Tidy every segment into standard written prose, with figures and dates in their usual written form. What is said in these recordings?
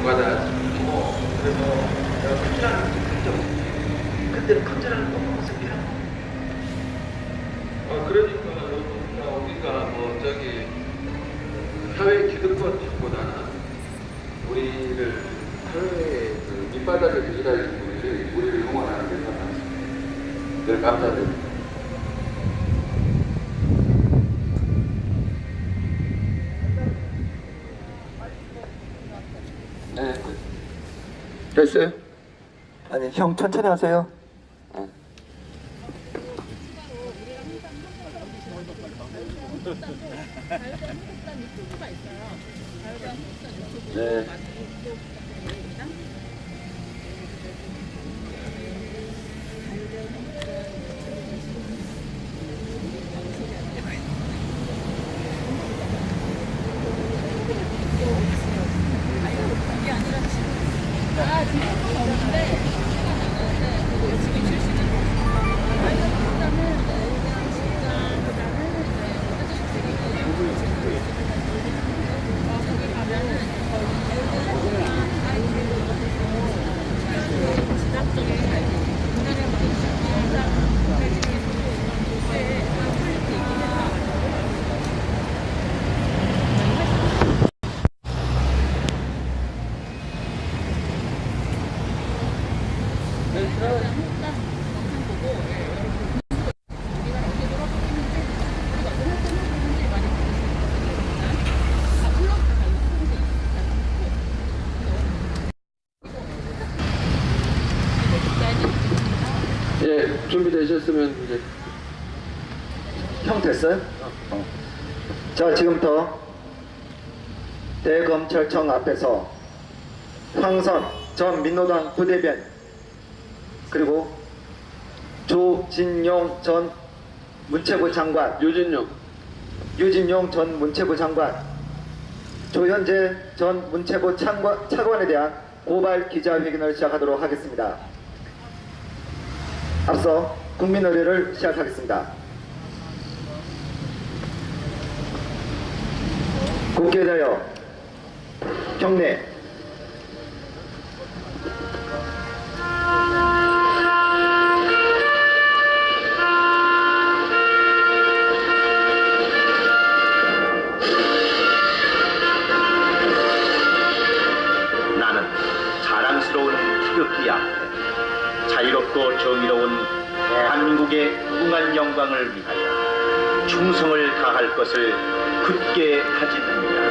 받아주고 그래서 컨트라는 했죠. 그때는 컨트라는 너무 없습니다. 그러니까 우리가 뭐 저기 사회 기득권층보다는 우리를 사회의 그 밑바닥에 계시다는 분들이 우리를 응원하는 데 많습니다. 늘 감사드립니다. 네. 됐어요? 아니 형 천천히 하세요. 네. 예, 준비되셨으면 이제. 형 됐어요? 자, 지금부터 대검찰청 앞에서 황선 전 민노당 부대변 그리고 조진용 전 문체부 장관, 유진용 전 문체부 장관, 조현재 전 문체부 차관에 대한 고발 기자회견을 시작하도록 하겠습니다. 앞서 국민 의례를 시작하겠습니다. 국회에 대하여 경례. 나는 자랑스러운 태극기 앞에 자유롭고 정의로운 대한민국의 무궁한 영광을 위하여 충성을 다할 것을 굳게 다짐합니다.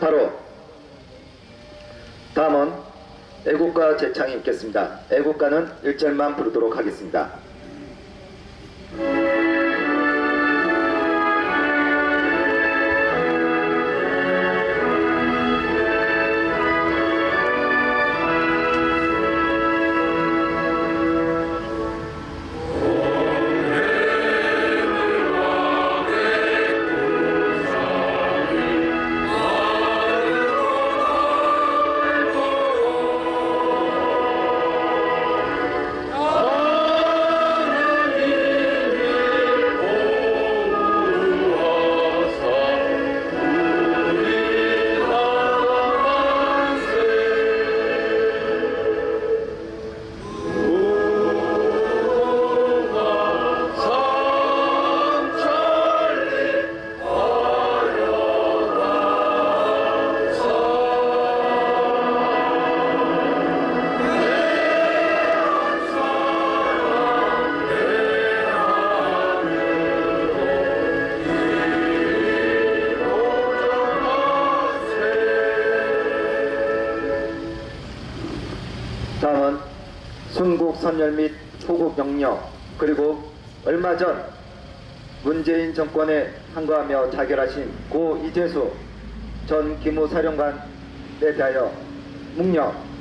바로 다음은 애국가 제창이 있겠습니다. 애국가는 1절만 부르도록 하겠습니다. 다음은 순국 선열 및 호국 영려 그리고 얼마 전 문재인 정권에 항거하며 자결하신 고 이재수 전 기무사령관에 대하여 묵념.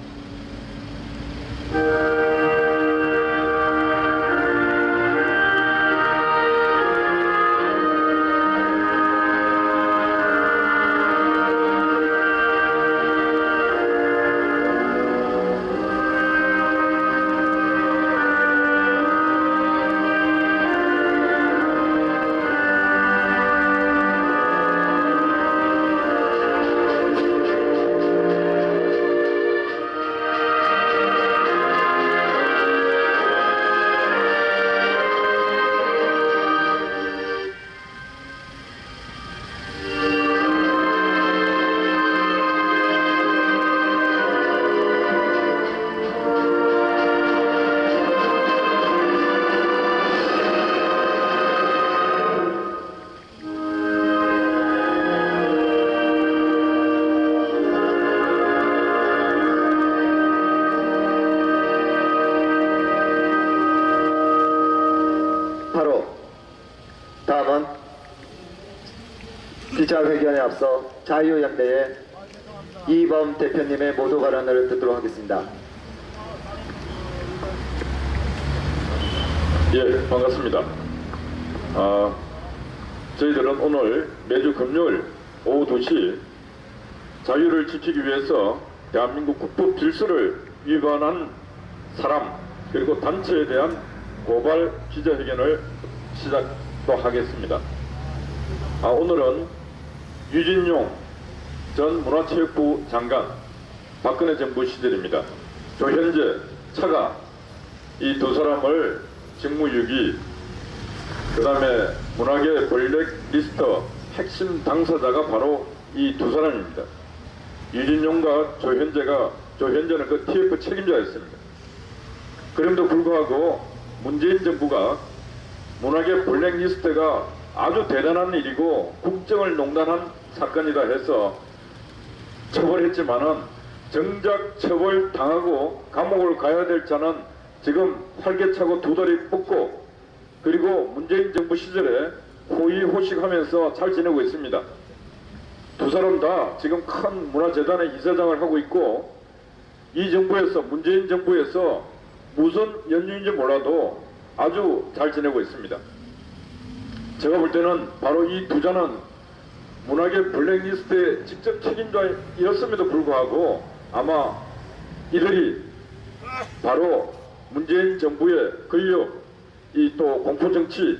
기자회견에 앞서 자유연대의 이범 대표님의 모두 발언을 듣도록 하겠습니다. 예, 반갑습니다. 저희들은 오늘 매주 금요일 오후 2시 자유를 지키기 위해서 대한민국 국법 질서를 위반한 사람 그리고 단체에 대한 고발 기자회견을 시작도 하겠습니다. 오늘은 유진용 전 문화체육부 장관, 박근혜 정부 시절입니다. 조현재, 차가 이 두 사람을 직무유기, 그 다음에 문화계 블랙리스트 핵심 당사자가 바로 이 두 사람입니다. 유진용과 조현재는 그 TF 책임자였습니다. 그럼에도 불구하고 문재인 정부가 문화계 블랙리스트가 아주 대단한 일이고 국정을 농단한 사건이다 해서 처벌했지만은 정작 처벌 당하고 감옥을 가야 될 자는 지금 활개차고 두 다리 뻗고 그리고 문재인 정부 시절에 호의호식하면서 잘 지내고 있습니다. 두 사람 다 지금 큰 문화재단의 이사장을 하고 있고 이 정부에서 문재인 정부에서 무슨 연유인지 몰라도 아주 잘 지내고 있습니다. 제가 볼 때는 바로 이 두 자는 문화계 블랙리스트의 직접 책임자였음에도 불구하고 아마 이들이 바로 문재인 정부의 권력, 이 또 공포정치에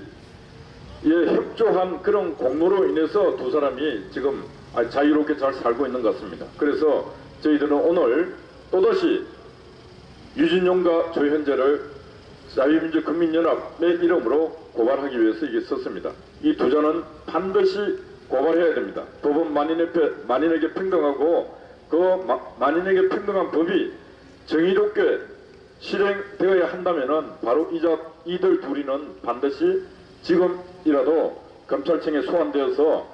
협조한 그런 공로로 인해서 두 사람이 지금 자유롭게 잘 살고 있는 것 같습니다. 그래서 저희들은 오늘 또다시 유진용과 조현재를 자유민주국민연합의 이름으로 고발하기 위해서 이게 썼습니다. 이 두 자는 반드시 고발해야 됩니다. 법은 만인에게 평등하고 그 만인에게 평등한 법이 정의롭게 실행되어야 한다면은 바로 이들 둘이는 반드시 지금이라도 검찰청에 소환되어서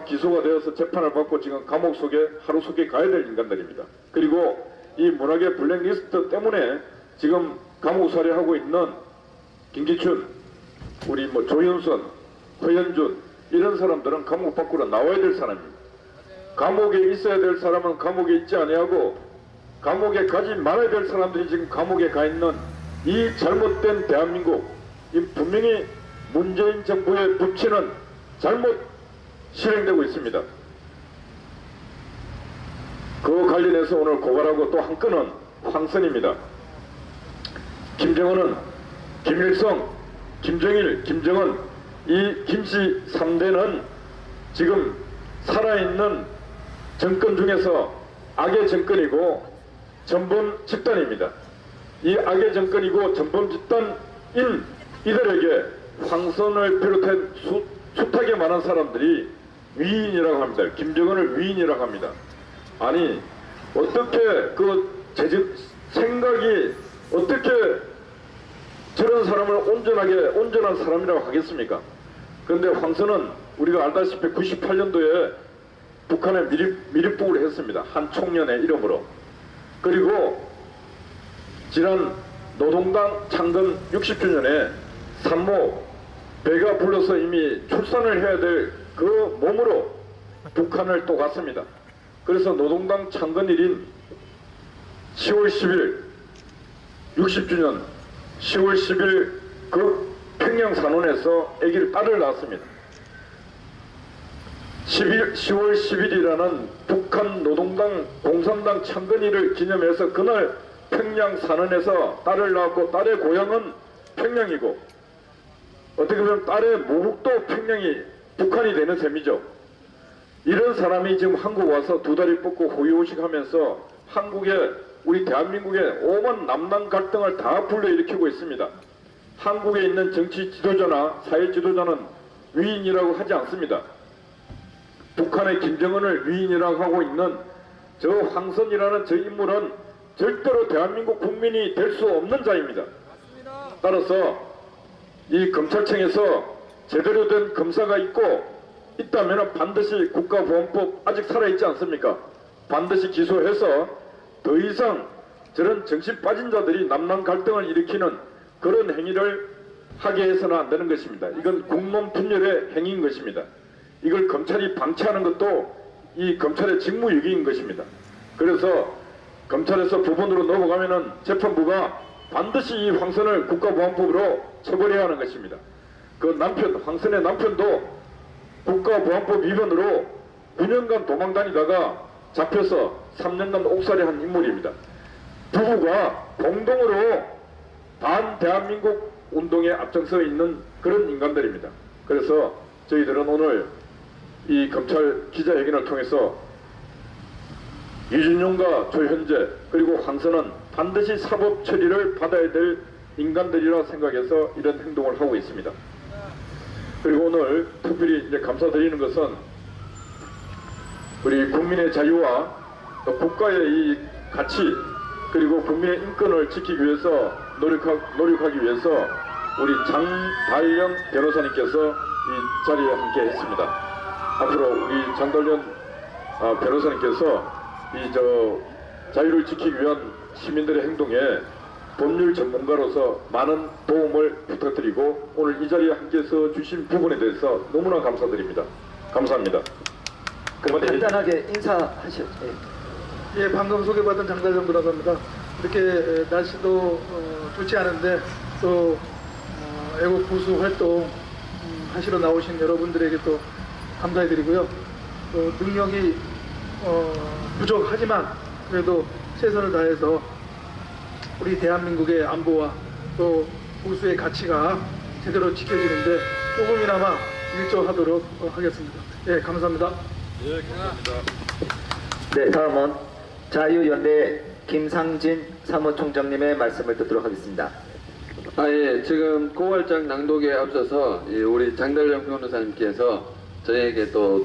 기소가 되어서 재판을 받고 지금 감옥 속에 하루 속에 가야 될 인간들입니다. 그리고 이 문화계 블랙리스트 때문에 지금 감옥살이 하고 있는 김기춘, 우리 조현선, 허현준 이런 사람들은 감옥 밖으로 나와야 될 사람입니다. 감옥에 있어야 될 사람은 감옥에 있지 아니하고 감옥에 가지 말아야 될 사람들이 지금 감옥에 가 있는 이 잘못된 대한민국, 이 분명히 문재인 정부의 부치는 잘못 실행되고 있습니다. 그와 관련해서 오늘 고발하고 또 한 건은 황선입니다. 김정은은 김일성, 김정일, 김정은 이 김씨 3대는 지금 살아있는 정권 중에서 악의 정권이고 전범 집단입니다. 이 악의 정권이고 전범 집단인 이들에게 황선을 비롯한 숱하게 많은 사람들이 위인이라고 합니다. 김정은을 위인이라고 합니다. 아니 어떻게 생각이 어떻게 저런 사람을 온전한 사람이라고 하겠습니까? 그런데 황선은 우리가 알다시피 98년도에 북한에 미립국을 했습니다. 한 총련의 이름으로. 그리고 지난 노동당 창건 60주년에 산모 배가 불러서 이미 출산을 해야 될 그 몸으로 북한을 또 갔습니다. 그래서 노동당 창건일인 10월 10일 60주년 10월 10일 그 평양 산원에서 딸을 낳았습니다. 10월 10일이라는 북한 노동당 공산당 창건일을 기념해서 그날 평양 산원에서 딸을 낳았고 딸의 고향은 평양이고 어떻게 보면 딸의 모국도 평양이 북한이 되는 셈이죠. 이런 사람이 지금 한국 와서 두 다리 뻗고 호의호식하면서 한국에 우리 대한민국의 오만 남남 갈등을 다 불러일으키고 있습니다. 한국에 있는 정치 지도자나 사회 지도자는 위인이라고 하지 않습니다. 북한의 김정은을 위인이라고 하고 있는 저 황선이라는 저 인물은 절대로 대한민국 국민이 될 수 없는 자입니다. 따라서 이 검찰청에서 제대로 된 검사가 있다면 반드시 국가보안법 아직 살아있지 않습니까? 반드시 기소해서 더 이상 저런 정신 빠진 자들이 남남 갈등을 일으키는 그런 행위를 하게 해서는 안 되는 것입니다. 이건 국론 분열의 행위인 것입니다. 이걸 검찰이 방치하는 것도 이 검찰의 직무유기인 것입니다. 그래서 검찰에서 부분으로 넘어가면은 재판부가 반드시 이 황선을 국가보안법으로 처벌해야 하는 것입니다. 그 남편, 황선의 남편도 국가보안법 위반으로 9년간 도망 다니다가 잡혀서 3년간 옥살이한 인물입니다. 부부가 공동으로 대한민국 운동에 앞장서 있는 그런 인간들입니다. 그래서 저희들은 오늘 이 검찰 기자회견을 통해서 유진용과 조현재 그리고 황선은 반드시 사법 처리를 받아야 될 인간들이라 생각해서 이런 행동을 하고 있습니다. 그리고 오늘 특별히 이제 감사드리는 것은 우리 국민의 자유와 또 국가의 이 가치 그리고 국민의 인권을 지키기 위해서 노력하기 위해서 우리 장달령 변호사님께서 이 자리에 함께 했습니다. 앞으로 우리 장달령 변호사님께서 이 자유를 지키기 위한 시민들의 행동에 법률 전문가로서 많은 도움을 부탁드리고 오늘 이 자리에 함께해서 주신 부분에 대해서 너무나 감사드립니다. 감사합니다. 그럼 간단하게 인사하시죠. 예, 방금 소개받은 장달령 변호사입니다. 이렇게 날씨도 좋지 않은데 또 애국 보수 활동 하시러 나오신 여러분들에게 또 감사해드리고요. 또 능력이 부족하지만 그래도 최선을 다해서 우리 대한민국의 안보와 또 보수의 가치가 제대로 지켜지는데 조금이나마 일조하도록 하겠습니다. 예, 감사합니다. 네, 다음은 자유연대 김상진 사무총장님의 말씀을 듣도록 하겠습니다. 예, 지금 고발장 낭독에 앞서서 우리 장달령 변호사님께서 저희에게 또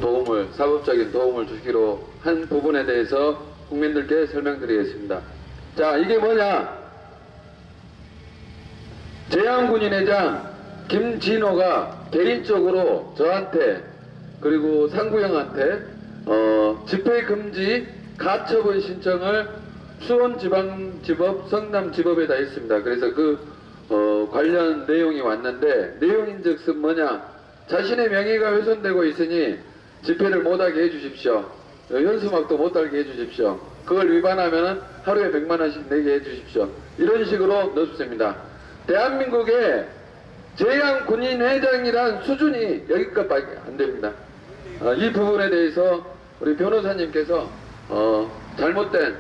사법적인 도움을 주기로 한 부분에 대해서 국민들께 설명드리겠습니다. 자, 이게 뭐냐? 제한군인회장 김진호가 개인적으로 저한테 그리고 상구형한테 집회금지 가처분 신청을 수원지방지법 성남지법에다 했습니다. 그래서 관련 내용이 왔는데 내용인즉슨 뭐냐? 자신의 명예가 훼손되고 있으니 집회를 못하게 해주십시오. 현수막도 못달게 해주십시오. 그걸 위반하면 하루에 100만 원씩 내게 해주십시오. 이런 식으로 넣습니다. 대한민국의 제한군인회장이란 수준이 여기까지밖에 안 됩니다. 이 부분에 대해서 우리 변호사님께서 잘못된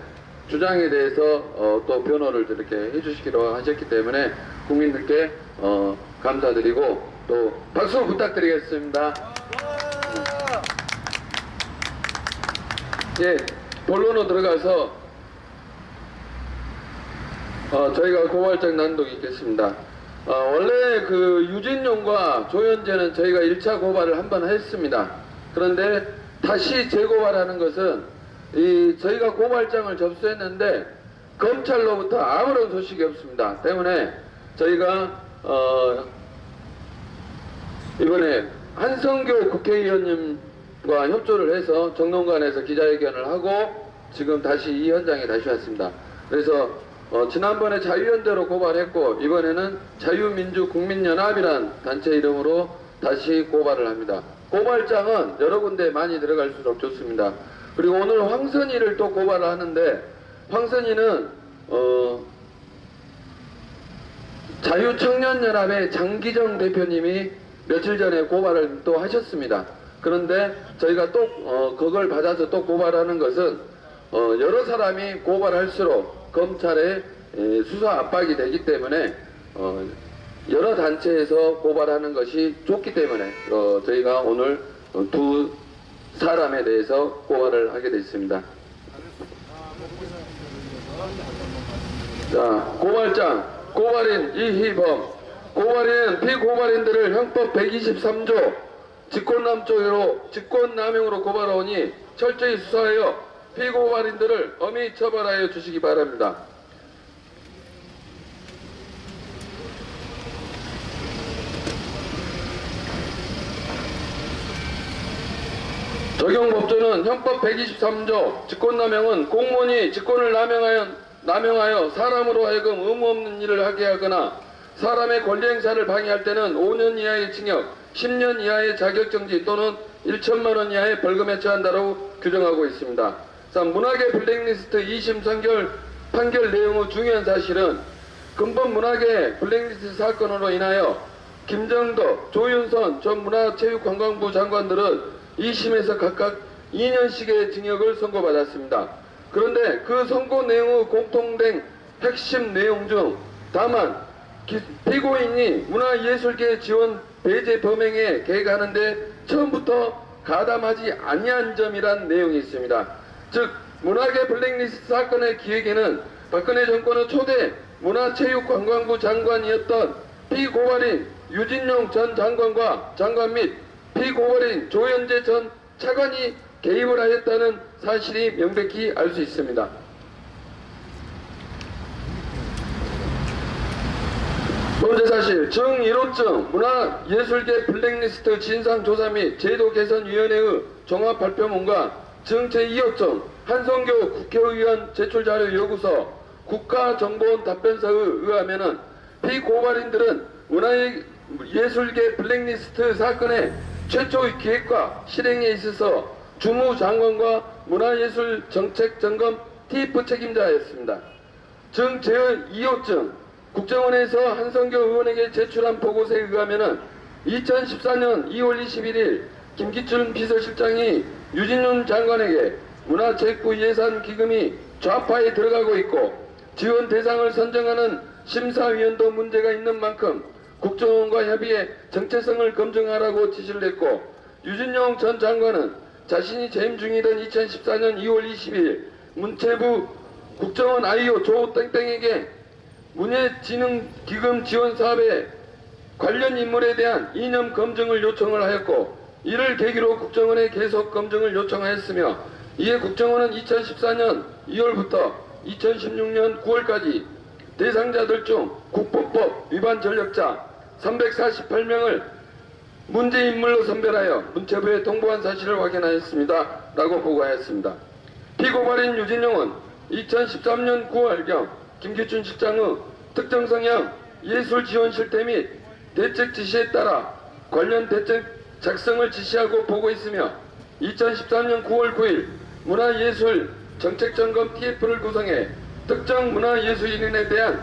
주장에 대해서 또 변호를 이렇게 해주시기로 하셨기 때문에 국민들께 감사드리고 또 박수 부탁드리겠습니다. 예, 본론으로 들어가서 저희가 고발장 난독이 있겠습니다. 원래 유진용과 조현재는 저희가 1차 고발을 한 번 했습니다. 그런데 다시 재고발하는 것은 저희가 고발장을 접수했는데 검찰로부터 아무런 소식이 없습니다. 때문에 저희가 이번에 한성교 국회의원님과 협조를 해서 정론관에서 기자회견을 하고 지금 다시 이 현장에 다시 왔습니다. 그래서 지난번에 자유연대로 고발했고 이번에는 자유민주국민연합이란 단체 이름으로 다시 고발을 합니다. 고발장은 여러 군데 많이 들어갈수록 좋습니다. 그리고 오늘 황선희를 또 고발을 하는데 황선희는 자유청년연합의 장기정 대표님이 며칠 전에 고발을 또 하셨습니다. 그런데 저희가 또 그걸 받아서 또 고발하는 것은 여러 사람이 고발할수록 검찰의 수사 압박이 되기 때문에 여러 단체에서 고발하는 것이 좋기 때문에 저희가 오늘 두 사람에 대해서 고발을 하게 됐습니다. 자, 고발장 고발인 이희범. 고발인은 피고발인들을 형법 123조 직권남용으로 고발하오니 철저히 수사하여 피고발인들을 엄히 처벌하여 주시기 바랍니다. 적용법조는 형법 123조 직권남용은 공무원이 직권을 남용하여 사람으로 하여금 의무 없는 일을 하게 하거나 사람의 권리행사를 방해할 때는 5년 이하의 징역, 10년 이하의 자격정지 또는 1천만 원 이하의 벌금에 처한다고 규정하고 있습니다. 3. 문학의 블랙리스트 2심 판결 내용의 중요한 사실은 근본 문학의 블랙리스트 사건으로 인하여 김정덕, 조윤선 전 문화체육관광부 장관들은 2심에서 각각 2년씩의 징역을 선고받았습니다. 그런데 그 선고 내용의 공통된 핵심 내용 중 다만 피고인이 문화예술계 지원 배제 범행에 개입하는데 처음부터 가담하지 아니한 점이란 내용이 있습니다. 즉 문학의 블랙리스트 사건의 기획에는 박근혜 정권의 초대 문화체육관광부 장관이었던 피고발인 유진용 전 장관 및 피고발인 조현재 전 차관이 개입을 하였다는 사실이 명백히 알 수 있습니다. 번째 사실, 정1호증 문화예술계 블랙리스트 진상조사 및 제도 개선위원회의 종합발표문과 정 제2호증 한성교 국회의원 제출자료 요구서 국가정보원 답변서에 의하면은 피고발인들은 문화예술계 블랙리스트 사건의 최초의 기획과 실행에 있어서 주무장관과 문화예술정책점검 TF 책임자였습니다. 정 제2호증 국정원에서 한성교 의원에게 제출한 보고서에 의하면은 2014년 2월 21일 김기춘 비서실장이 유진윤 장관에게 문화체육부 예산 기금이 좌파에 들어가고 있고 지원 대상을 선정하는 심사위원도 문제가 있는 만큼 국정원과 협의해 정체성을 검증하라고 지시를 했고 유진용 전 장관은 자신이 재임 중이던 2014년 2월 20일 문체부 국정원 IO 조 땡땡에게 문예진흥기금 지원 사업에 관련 인물에 대한 이념 검증을 요청을 하였고 이를 계기로 국정원에 계속 검증을 요청하였으며 이에 국정원은 2014년 2월부터 2016년 9월까지 대상자들 중 국보법 위반 전력자 348명을 문제인물로 선별하여 문체부에 통보한 사실을 확인하였습니다. 라고 보고하였습니다. 피고발인 유진용은 2013년 9월경 김기춘 실장의 특정 성향 예술 지원 실태 및 대책 지시에 따라 관련 대책 작성을 지시하고 보고했으며 2013년 9월 9일 문화예술 정책점검 TF를 구성해 특정 문화예술인에 대한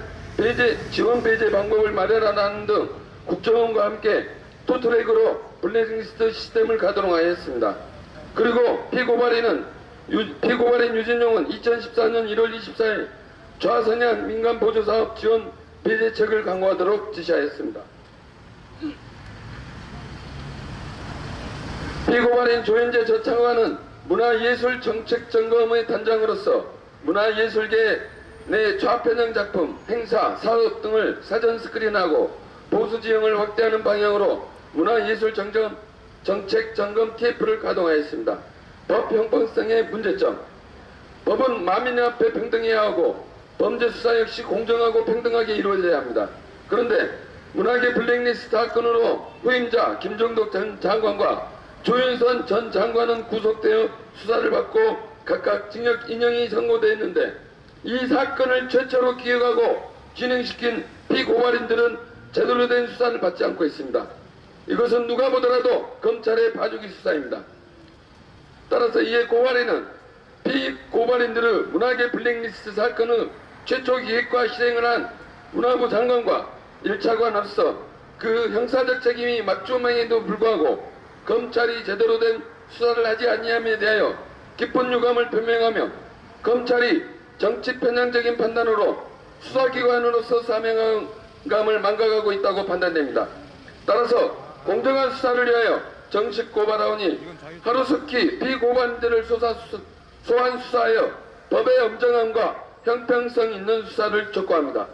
지원 배제 방법을 마련하는 등 국정원과 함께 토트랙으로 블랙리스트 시스템을 가동하였습니다. 그리고 피고발인 유진용은 2014년 1월 24일 좌선양 민간보조사업 지원 배제책을 강구하도록 지시하였습니다. 피고발인 조현재 전 차관은 문화예술정책점검의 단장으로서 문화예술계 내 좌편향 작품, 행사, 사업 등을 사전 스크린하고 보수 지형을 확대하는 방향으로 문화예술 정책 점검 TF를 가동하였습니다. 법 형평성의 문제점. 법은 만민 앞에 평등해야 하고 범죄 수사 역시 공정하고 평등하게 이루어져야 합니다. 그런데 문학의 블랙리스트 사건으로 후임자 김정덕 전 장관과 조윤선 전 장관은 구속되어 수사를 받고 각각 징역 2년이 선고되었는데 이 사건을 최초로 기획하고 진행시킨 피고발인들은 제대로 된 수사를 받지 않고 있습니다. 이것은 누가 보더라도 검찰의 봐주기 수사입니다. 따라서 이에 고발인은 피고발인들의 문학의 블랙리스트 사건의 최초 기획과 실행을 한 문화부 장관과 1차관으로서 그 형사적 책임이 맞춤함에도 불구하고 검찰이 제대로 된 수사를 하지 아니함에 대하여 깊은 유감을 표명하며 검찰이 정치 편향적인 판단으로 수사기관으로서 사명감을 망각하고 있다고 판단됩니다. 따라서 공정한 수사를 위하여 정식 고발하오니 하루속히 피고발인들을 소환 수사하여 법의 엄정함과 형평성 있는 수사를 촉구합니다.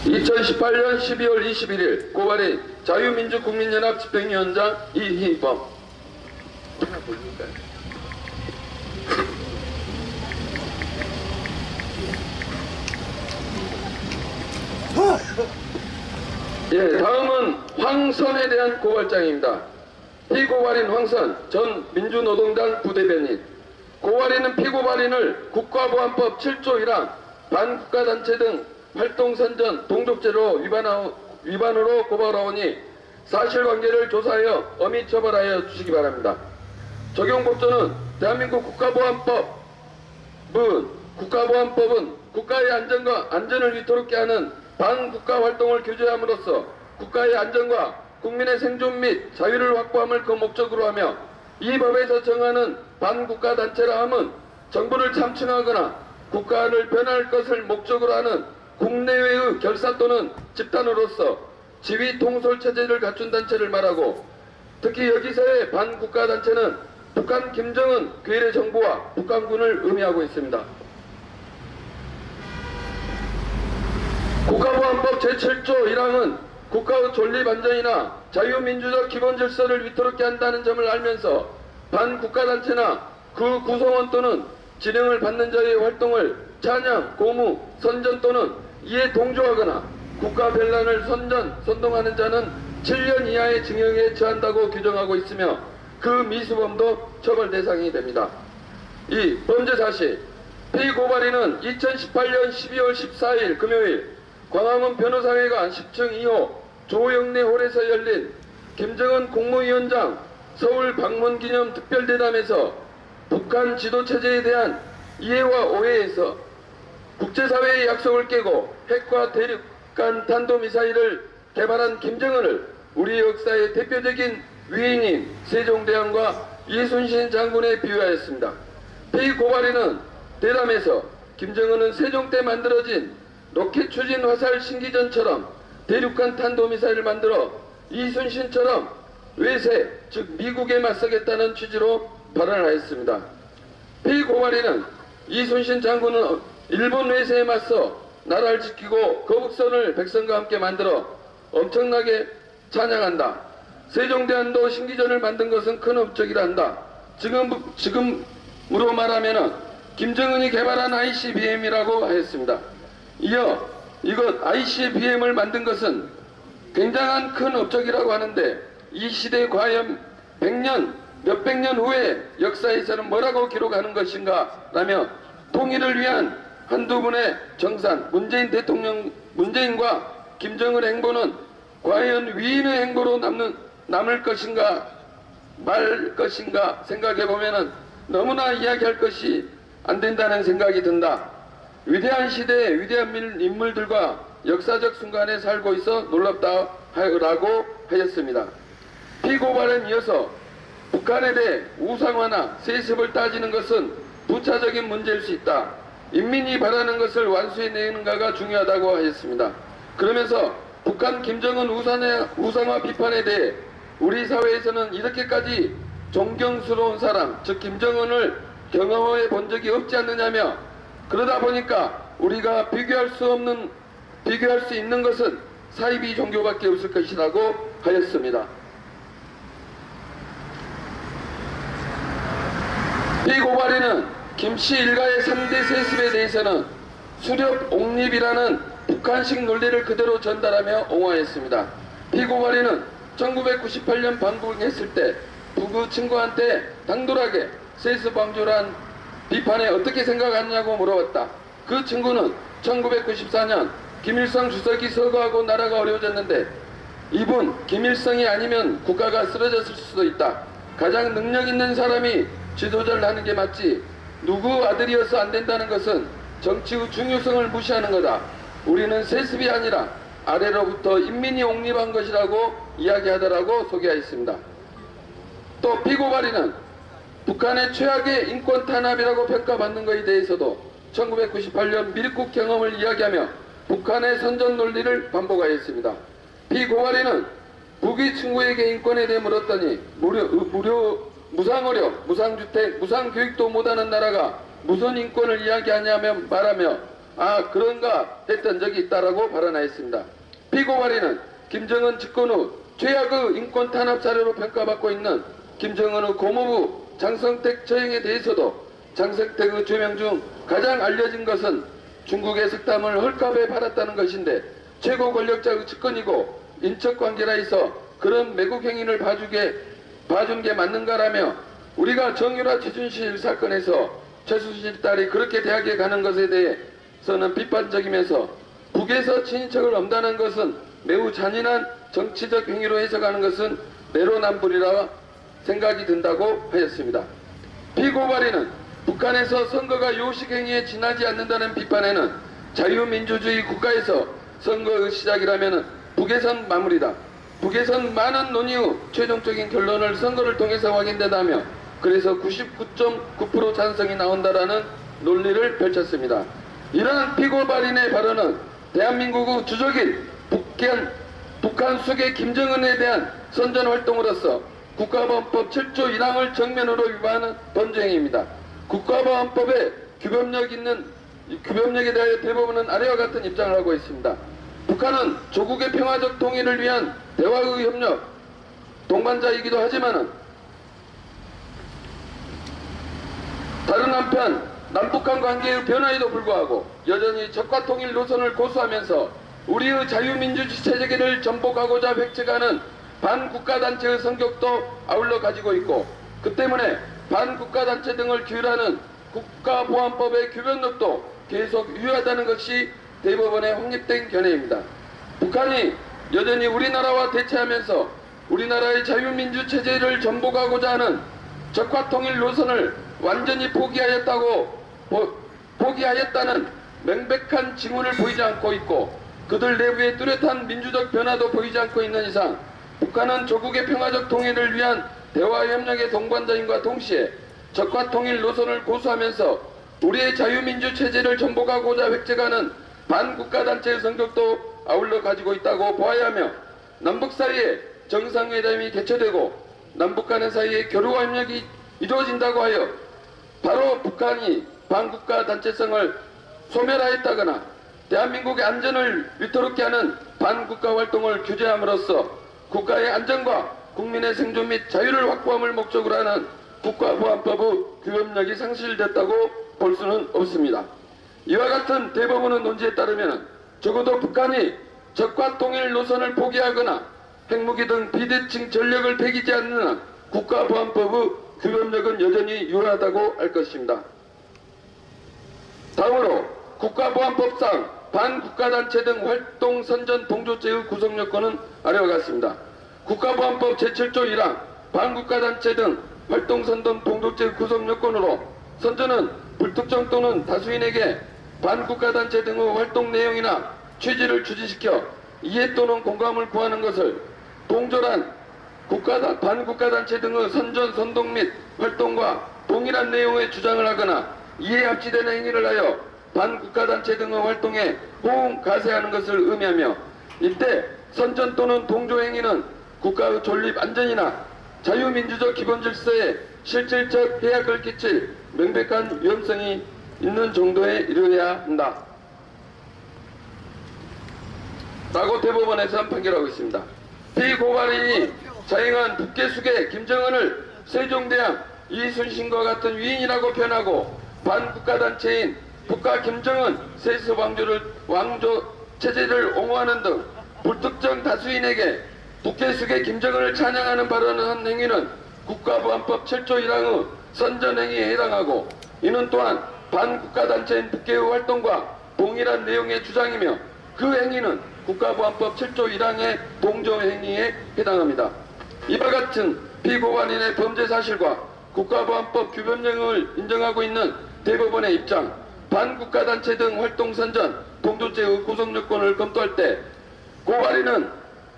(2018년 12월 21일) 고발인 자유민주국민연합 집행위원장 이희범. 다음은 황선에 대한 고발장입니다. 피고발인 황선 전 민주노동당 부대변인. 고발인은 피고발인을 국가보안법 7조 1항 반국가단체 등 활동 선전 동족죄로 위반으로 고발하오니 사실관계를 조사하여 엄히 처벌하여 주시기 바랍니다. 적용법조는 대한민국 국가보안법은 국가의 안전과 안전을 위태롭게 하는 반국가 활동을 규제함으로써 국가의 안전과 국민의 생존 및 자유를 확보함을 그 목적으로 하며 이 법에서 정하는 반국가 단체라 함은 정부를 참칭하거나 국가를 변할 것을 목적으로 하는 국내외의 결사 또는 집단으로서 지휘 통솔 체제를 갖춘 단체를 말하고, 특히 여기서의 반국가 단체는 북한 김정은 괴뢰 정부와 북한군을 의미하고 있습니다. 국가보안법 제7조 1항은 국가의 존립 안전이나 자유민주적 기본 질서를 위태롭게 한다는 점을 알면서 반국가단체나 그 구성원 또는 진행을 받는 자의 활동을 찬양, 고무, 선전 또는 이에 동조하거나 국가 변란을 선동하는 자는 7년 이하의 징역에 처한다고 규정하고 있으며 그 미수범도 처벌 대상이 됩니다. 이 범죄 사실, 피고발인은 2018년 12월 14일 금요일 광화문 변호사회관 10층 2호 조영래 홀에서 열린 김정은 국무위원장 서울 방문 기념 특별대담에서 북한 지도체제에 대한 이해와 오해에서 국제사회의 약속을 깨고 핵과 대륙간 탄도미사일을 개발한 김정은을 우리 역사의 대표적인 위인인 세종대왕과 이순신 장군에 비유하였습니다. 피고발인은 대담에서 김정은은 세종 때 만들어진 로켓 추진 화살 신기전처럼 대륙간 탄도미사일을 만들어 이순신처럼 외세, 즉 미국에 맞서겠다는 취지로 발언하였습니다. 피고발인은 이순신 장군은 일본 외세에 맞서 나라를 지키고 거북선을 백성과 함께 만들어 엄청나게 찬양한다. 세종대왕도 신기전을 만든 것은 큰 업적이라 한다. 지금으로 말하면 김정은이 개발한 ICBM이라고 하였습니다. 이어 이것 ICBM을 만든 것은 굉장한 큰 업적이라고 하는데 이 시대에 과연 몇백 년 후에 역사에서는 뭐라고 기록하는 것인가 라며 통일을 위한 한두 분의 정산, 문재인과 김정은 행보는 과연 위인의 행보로 남을 것인가 말 것인가 생각해 보면은 너무나 이야기할 것이 안 된다는 생각이 든다. 위대한 시대의 위대한 인물들과 역사적 순간에 살고 있어 놀랍다라고 하였습니다. 피고발에 이어서 북한에 대해 우상화나 세습을 따지는 것은 부차적인 문제일 수 있다. 인민이 바라는 것을 완수해내는가가 중요하다고 하였습니다. 그러면서 북한 김정은 우상화 비판에 대해 우리 사회에서는 이렇게까지 존경스러운 사람, 즉 김정은을 경험해 본 적이 없지 않느냐며, 그러다 보니까 우리가 비교할 수 있는 것은 사이비 종교밖에 없을 것이라고 하였습니다. 피고발인은 김씨 일가의 3대 세습에 대해서는 수렵 옹립이라는 북한식 논리를 그대로 전달하며 옹호하였습니다. 피고발인은 1998년 반국했을 때 북의 친구한테 당돌하게 세습 방조란 비판에 어떻게 생각하느냐고 물어봤다. 그 친구는 1994년 김일성 주석이 서거하고 나라가 어려워졌는데 이분 김일성이 아니면 국가가 쓰러졌을 수도 있다. 가장 능력 있는 사람이 지도자를 하는 게 맞지 누구 아들이어서 안 된다는 것은 정치의 중요성을 무시하는 거다. 우리는 세습이 아니라 아래로부터 인민이 옹립한 것이라고 이야기하더라고 소개하였습니다. 또 피고발인은 북한의 최악의 인권 탄압이라고 평가받는 것에 대해서도 1998년 밀국 경험을 이야기하며 북한의 선전 논리를 반복하였습니다. 피고발인은 북의 친구에게 인권에 대해 물었더니 무상의료, 무상주택, 무상교육도 못하는 나라가 무슨 인권을 이야기하냐며 말하며 아 그런가 했던 적이 있다라고 발언하였습니다. 피고발인은 김정은 집권 후 최악의 인권 탄압 사례로 평가받고 있는 김정은의 고모부 장성택 처형에 대해서도 장성택의 죄명 중 가장 알려진 것은 중국의 석담을 헐값에 팔았다는 것인데 최고 권력자의 측근이고 인척관계라 해서 그런 매국 행위를 봐준 게 맞는가라며 우리가 정유라 최순실 사건에서 최순실 딸이 그렇게 대학에 가는 것에 대해서는 비판적이면서 북에서 친인척을 엄단한 것은 매우 잔인한 정치적 행위로 해석하는 것은 내로남불이라 생각이 든다고 하였습니다. 피고발인은 북한에서 선거가 요식행위에 지나지 않는다는 비판에는 자유민주주의 국가에서 선거의 시작이라면 북에선 마무리다. 북에선 많은 논의 후 최종적인 결론을 선거를 통해서 확인된다며 그래서 99.9% 찬성이 나온다라는 논리를 펼쳤습니다. 이러한 피고발인의 발언은 대한민국의 주적인 북한 수계 김정은에 대한 선전활동으로서 국가보안법 7조 1항을 정면으로 위반하는 범죄행위입니다. 국가보안법에 규범력에 대하여 대법원은 아래와 같은 입장을 하고 있습니다. 북한은 조국의 평화적 통일을 위한 대화의 협력 동반자이기도 하지만 다른 한편 남북한 관계의 변화에도 불구하고 여전히 적과 통일 노선을 고수하면서 우리의 자유민주주의 체제를 전복하고자 획책하는 반국가단체의 성격도 아울러 가지고 있고 그 때문에 반국가단체 등을 규율하는 국가보안법의 규변력도 계속 유효하다는 것이 대법원의 확립된 견해입니다. 북한이 여전히 우리나라와 대치하면서 우리나라의 자유민주 체제를 전복하고자 하는 적과 통일 노선을 완전히 포기하였다는 명백한 징후를 보이지 않고 있고 그들 내부의 뚜렷한 민주적 변화도 보이지 않고 있는 이상 북한은 조국의 평화적 통일을 위한 대화 협력의 동반자임과 동시에 적과 통일 노선을 고수하면서 우리의 자유민주 체제를 전복하고자 획책하는 반국가단체의 성격도 아울러 가지고 있다고 보아야 하며 남북 사이에 정상회담이 개최되고 남북 간의 사이에 교류와 협력이 이루어진다고 하여 바로 북한이 반국가단체성을 소멸하였다거나 대한민국의 안전을 위태롭게 하는 반국가 활동을 규제함으로써 국가의 안전과 국민의 생존 및 자유를 확보함을 목적으로 하는 국가보안법의 규범력이 상실됐다고 볼 수는 없습니다. 이와 같은 대법원의 논지에 따르면 적어도 북한이 적과 통일 노선을 포기하거나 핵무기 등 비대칭 전력을 폐기하지 않는 한 국가보안법의 규범력은 여전히 유효하다고 할 것입니다. 다음으로 국가보안법상 반국가단체 등 활동 선전 동조죄의 구성 요건은 아래와 같습니다. 국가보안법 제7조 1항 반국가단체 등 활동 선전 동조죄의 구성 요건으로 선전은 불특정 또는 다수인에게 반국가단체 등의 활동 내용이나 취지를 주지시켜 이해 또는 공감을 구하는 것을 동조란 반국가단체 등의 선전, 선동 및 활동과 동일한 내용의 주장을 하거나 이에 합치되는 행위를 하여 반국가단체 등의 활동에 호응, 가세하는 것을 의미하며 이때 선전 또는 동조 행위는 국가의 존립 안전이나 자유민주적 기본질서에 실질적 해악을 끼칠 명백한 위험성이 있는 정도에 이르러야 한다 라고 대법원에서 판결하고 있습니다. 피고발인이 자행한 북계수계 김정은을 세종대왕 이순신과 같은 위인이라고 표현하고 반국가단체인 북한 김정은 세습 왕조 체제를 옹호하는 등 불특정 다수인에게 북계수계 김정은을 찬양하는 발언을 한 행위는 국가보안법 7조 1항의 선전행위에 해당하고 이는 또한 반국가단체인 북계의 활동과 동일한 내용의 주장이며 그 행위는 국가보안법 7조 1항의 동조행위에 해당합니다. 이와 같은 피고발인의 범죄 사실과 국가보안법 규범령을 인정하고 있는 대법원의 입장, 반국가단체 등 활동 선전, 동조죄의 구성요건을 검토할 때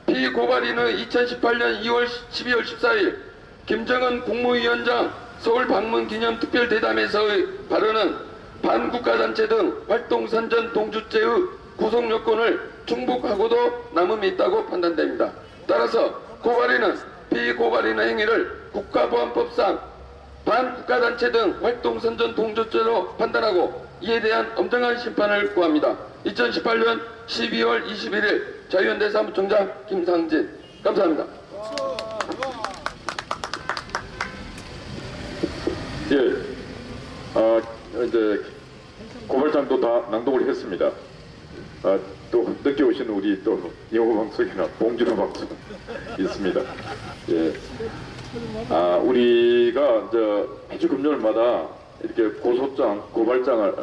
피고발인의 2018년 12월 14일 김정은 국무위원장 서울 방문 기념 특별 대담에서의 발언은 반국가단체 등 활동 선전 동조죄의 구성요건을 충족하고도 남음이 있다고 판단됩니다. 따라서 피고발인의 행위를 국가보안법상 반국가단체 등 활동 선전 동조죄로 판단하고 이에 대한 엄정한 심판을 구합니다. 2018년 12월 21일 자유연대 사무총장 김상진. 감사합니다. 예, 이제 고발장도 다 낭독을 했습니다. 또 늦게 오신 우리 또 영어 방송이나 봉준호 방송 있습니다. 예. 우리가 매주 금요일마다 이렇게 고발장을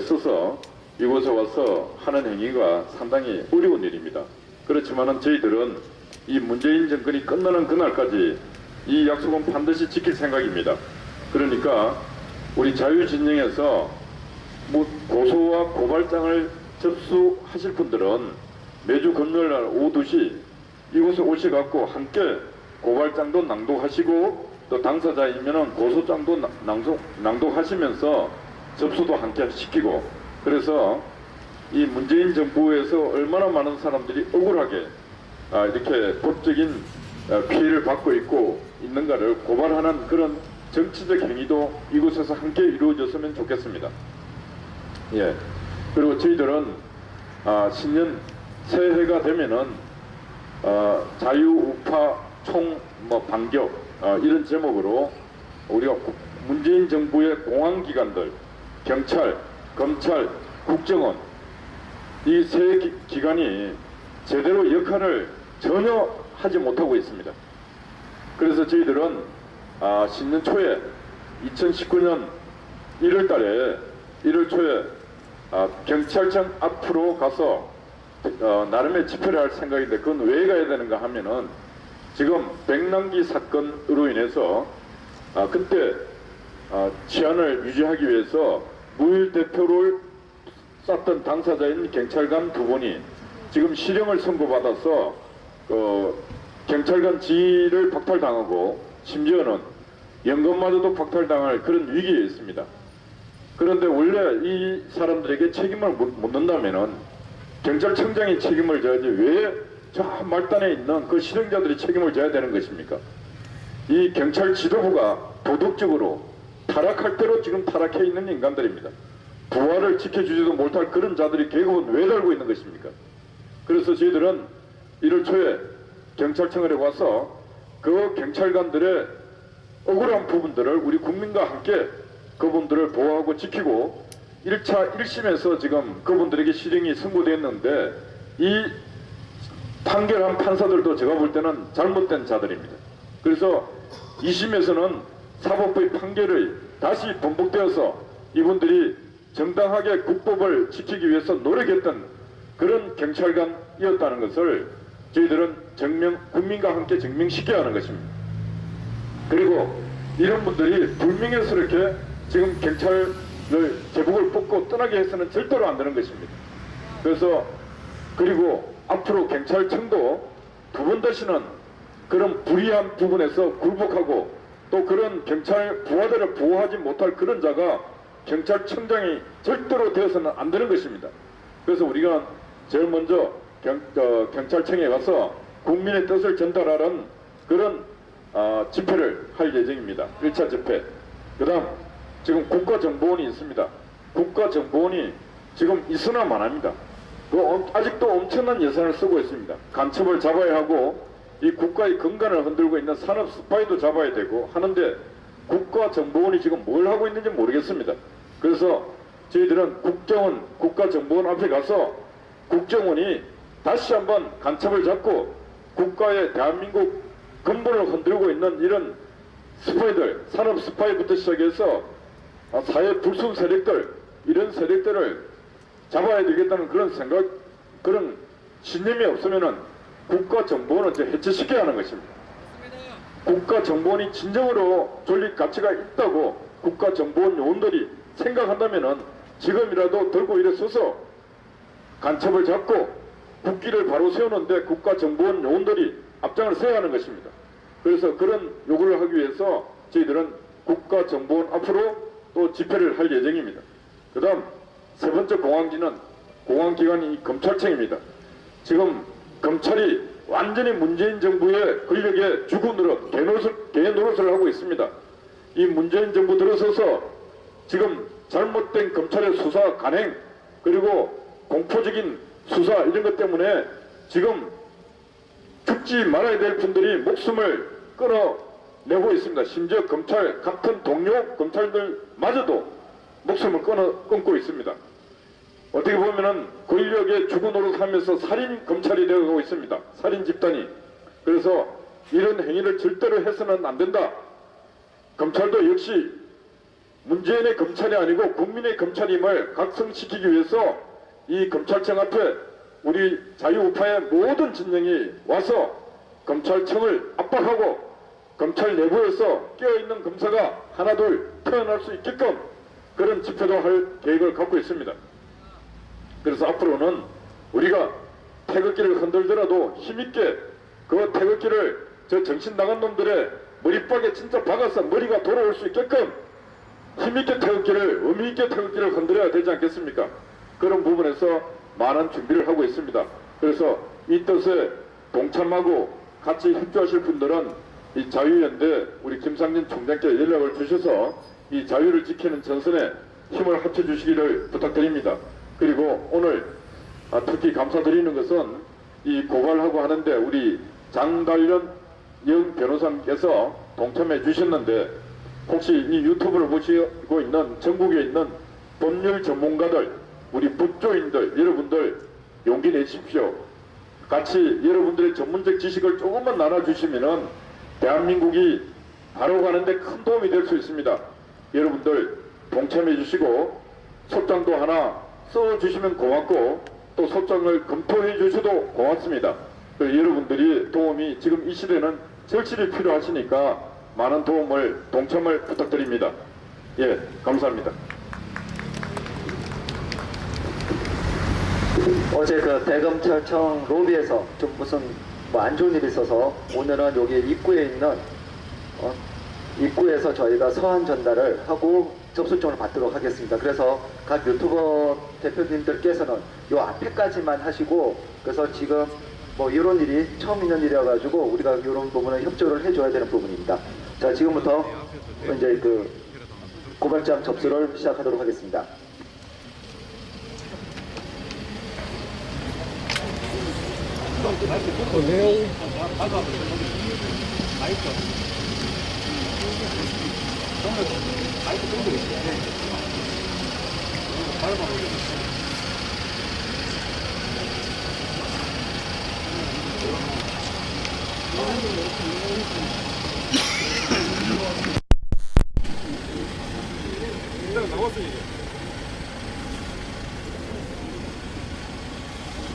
써서 이곳에 와서 하는 행위가 상당히 어려운 일입니다. 그렇지만은 저희들은 이 문재인 정권이 끝나는 그날까지 이 약속은 반드시 지킬 생각입니다. 그러니까 우리 자유진영에서 고소와 고발장을 접수하실 분들은 매주 금요일날 오후 2시 이곳에 오셔갖고 함께 고발장도 낭독하시고 또 당사자이면은 고소장도 낭독하시면서 접수도 함께 시키고, 그래서 이 문재인 정부에서 얼마나 많은 사람들이 억울하게 이렇게 법적인 피해를 받고 있는가를 고발하는 그런 정치적 행위도 이곳에서 함께 이루어졌으면 좋겠습니다. 예. 그리고 저희들은 신년 새해가 되면은 자유우파 반격 이런 제목으로 우리가 문재인 정부의 공안기관들, 경찰, 검찰, 국정원 이 세 기관이 제대로 역할을 전혀 하지 못하고 있습니다. 그래서 저희들은 신년 초에 2019년 1월 달에 1월 초에 경찰청 앞으로 가서 나름의 집회를 할 생각인데 그건 왜 가야 되는가 하면은 지금 백남기 사건으로 인해서 그때 치안을 유지하기 위해서 무일 대표를 쐈던 당사자인 경찰관 두 분이 지금 실형을 선고받아서 경찰관 지위를 박탈당하고 심지어는 연금마저도 박탈당할 그런 위기에 있습니다. 그런데 원래 이 사람들에게 책임을 묻는다면은 경찰청장이 책임을 져야지 왜 저 말단에 있는 그 실형자들이 책임을 져야 되는 것입니까? 이 경찰 지도부가 도덕적으로 타락할 대로 지금 타락해 있는 인간들입니다. 부하를 지켜주지도 못할 그런 자들이 계급은 왜 달고 있는 것입니까? 그래서 저희들은 1월 초에 경찰청에 와서 그 경찰관들의 억울한 부분들을 우리 국민과 함께 그분들을 보호하고 지키고 1차 1심에서 지금 그분들에게 실형이 선고됐는데 이 판결한 판사들도 제가 볼 때는 잘못된 자들입니다. 그래서 2심에서는 사법부의 판결을 다시 번복되어서 이분들이 정당하게 국법을 지키기 위해서 노력했던 그런 경찰관이었다는 것을 저희들은 국민과 함께 증명시켜야 하는 것입니다. 그리고 이런 분들이 불명예스럽게 지금 경찰을 제복을 벗고 떠나게 해서는 절대로 안 되는 것입니다. 그리고 앞으로 경찰청도 두 번 다시는 그런 불이한 부분에서 굴복하고 또 그런 경찰 부하들을 보호하지 못할 그런 자가 경찰청장이 절대로 되어서는 안 되는 것입니다. 그래서 우리가 제일 먼저 경찰청에 가서 국민의 뜻을 전달하는 그런 집회를 할 예정입니다. 1차 집회. 그 다음 지금 국가정보원이 있습니다. 국가정보원이 지금 있으나 마나입니다. 아직도 엄청난 예산을 쓰고 있습니다. 간첩을 잡아야 하고 이 국가의 근간을 흔들고 있는 산업 스파이도 잡아야 되고 하는데 국가정보원이 지금 뭘 하고 있는지 모르겠습니다. 그래서 저희들은 국가정보원 앞에 가서 국정원이 다시 한번 간첩을 잡고 국가의 대한민국 근본을 흔들고 있는 이런 스파이들, 산업 스파이부터 시작해서 사회 불순 세력들, 이런 세력들을 잡아야 되겠다는 그런 생각, 그런 신념이 없으면은 국가정보원은 이제 해체시켜야 하는 것입니다. 국가정보원이 진정으로 존립 가치가 있다고 국가정보원 요원들이 생각한다면은 지금이라도 들고 일어서서 간첩을 잡고 국기를 바로 세우는데 국가정보원 요원들이 앞장을 서야 하는 것입니다. 그래서 그런 요구를 하기 위해서 저희들은 국가정보원 앞으로 또 집회를 할 예정입니다. 그 다음 세 번째 공안기관이 검찰청입니다. 지금 검찰이 완전히 문재인 정부의 권력의 주군으로 개노릇을 하고 있습니다. 이 문재인 정부 들어서서 지금 잘못된 검찰의 수사 간행 그리고 공포적인 수사 이런 것 때문에 지금 죽지 말아야 될 분들이 목숨을 끊어내고 있습니다. 심지어 검찰 같은 동료 검찰들마저도 목숨을 끊고 있습니다. 어떻게 보면은 권력의 주군으로하면서 살인 검찰이 되어가고 있습니다. 살인 집단이. 그래서 이런 행위를 절대로 해서는 안 된다. 검찰도 역시 문재인의 검찰이 아니고 국민의 검찰임을 각성시키기 위해서 이 검찰청 앞에 우리 자유우파의 모든 진영이 와서 검찰청을 압박하고 검찰 내부에서 깨어있는 검사가 하나둘 태어날 수 있게끔 그런 집회도 할 계획을 갖고 있습니다. 그래서 앞으로는 우리가 태극기를 흔들더라도 힘있게 그 태극기를 저 정신 나간 놈들의 머리박에 진짜 박아서 머리가 돌아올 수 있게끔 힘있게 태극기를, 의미있게 태극기를 흔들어야 되지 않겠습니까? 그런 부분에서 많은 준비를 하고 있습니다. 그래서 이 뜻에 동참하고 같이 협조하실 분들은 이 자유연대 우리 김상진 총장께 연락을 주셔서 이 자유를 지키는 전선에 힘을 합쳐주시기를 부탁드립니다. 그리고 오늘 특히 감사드리는 것은 이 고발하고 하는데 우리 장달련 영 변호사님께서 동참해 주셨는데 혹시 이 유튜브를 보시고 있는 전국에 있는 법률 전문가들 우리 법조인들 여러분들 용기 내십시오. 같이 여러분들의 전문적 지식을 조금만 나눠주시면은 대한민국이 바로 가는데 큰 도움이 될 수 있습니다. 여러분들 동참해 주시고 소장도 하나 써주시면 고맙고 또 소장을 검토해 주셔도 고맙습니다. 여러분들이 도움이 지금 이 시대는 절실히 필요하시니까 많은 도움을 동참을 부탁드립니다. 예, 감사합니다. 어제 그 대검찰청 로비에서 좀 무슨 뭐 안 좋은 일이 있어서 오늘은 여기 입구에 있는 입구에서 저희가 서한 전달을 하고 접수증을 받도록 하겠습니다. 그래서 각 유튜버 대표님들께서는 요 앞에까지만 하시고 그래서 지금 뭐 이런 일이 처음 있는 일이라 가지고 우리가 이런 부분을 협조를 해줘야 되는 부분입니다. 자, 지금부터 이제 그 고발장 접수를 시작하도록 하겠습니다.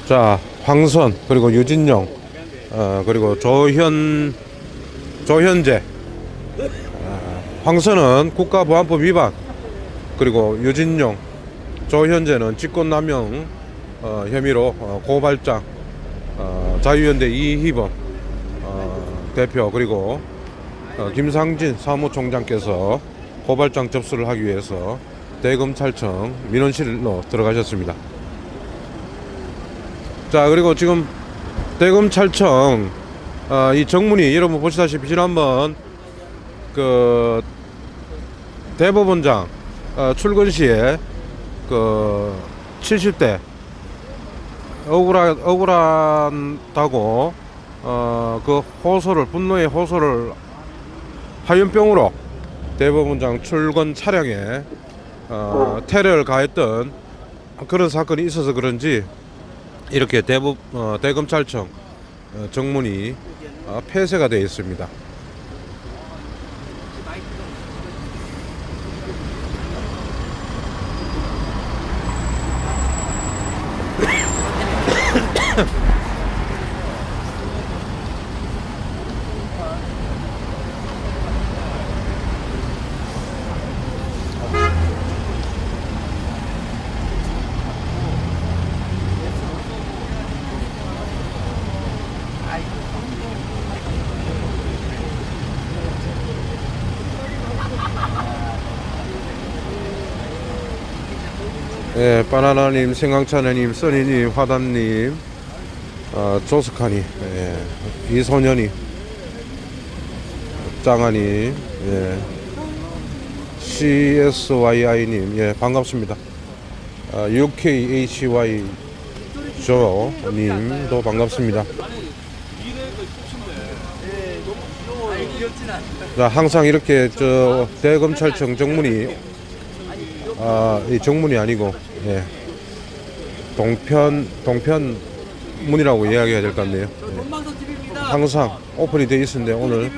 자, 황선 그리고 유진용 그리고 조현재 황선은 국가보안법 위반 그리고 유진용 조현재는 직권남용 혐의로 고발장 자유연대 이희범 대표 그리고 김상진 사무총장께서 고발장 접수를 하기 위해서 대검찰청 민원실로 들어가셨습니다. 자, 그리고 지금 대검찰청 이 정문이 여러분 보시다시피 지난번 그 대법원장 출근 시에 그 70대 억울하다고 그 호소를 분노의 호소를 화염병으로 대법원장 출근 차량에 테러를 가했던 그런 사건이 있어서 그런지 이렇게 대검찰청 정문이 폐쇄가 되어 있습니다. 예, 바나나님, 생강차느님, 써니님, 화단님, 조스카님, 예, 이소년님, 짱아님, 예, CSYI님, 예, 반갑습니다. UKHY 조님도 반갑습니다. 자, 항상 이렇게 저 대검찰청 정문이 이 정문이 아니고 예, 동편 문이라고 이야기해야 될 것 같네요. 전망선 TV입니다. 항상 오픈이 돼 있었는데 오늘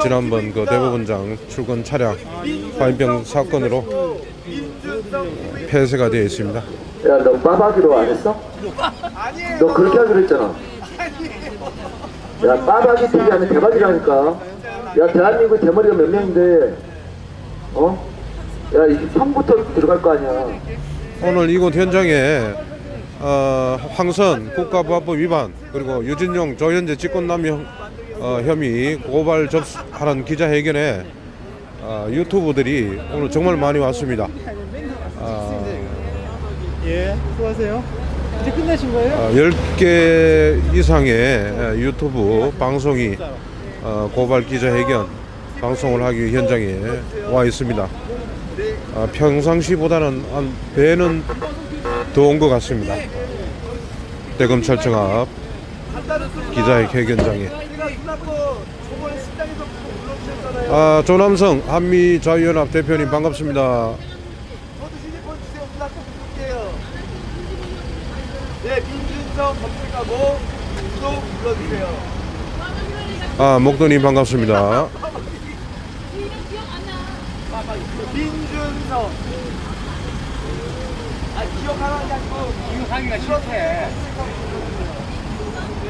지난번 그 대법원장 출근 차량 화인병 사건으로 폐쇄가 되어 있습니다. 야, 너 빠박이로 안 했어? 너 그렇게 하기로 했잖아. 야, 빠박이 TV 하면 대박이라니까. 야, 대한민국 대머리가 몇 명인데, 어? 야, 이게 3부터 들어갈 거 아니야. 오늘 이곳 현장에 황선 국가보안법 위반 그리고 유진용 조현재 직권남용 혐의 고발 접수하는 기자회견에 유튜브들이 오늘 정말 많이 왔습니다. 예, 수고하세요. 이제 끝나신 거예요? 10개 이상의 유튜브 방송이 고발 기자회견 방송을 하기 위해 현장에 와 있습니다. 평상시보다는 한 배는 더 온 것 같습니다. 대검찰청 앞 기자회견장에 조남성 한미자유연합 대표님 반갑습니다. 네, 민준성 검색하고 구독 눌러주세요. 목도님 반갑습니다. 민준성. 기억하는 게 아니고 기억하기가 싫대. 네.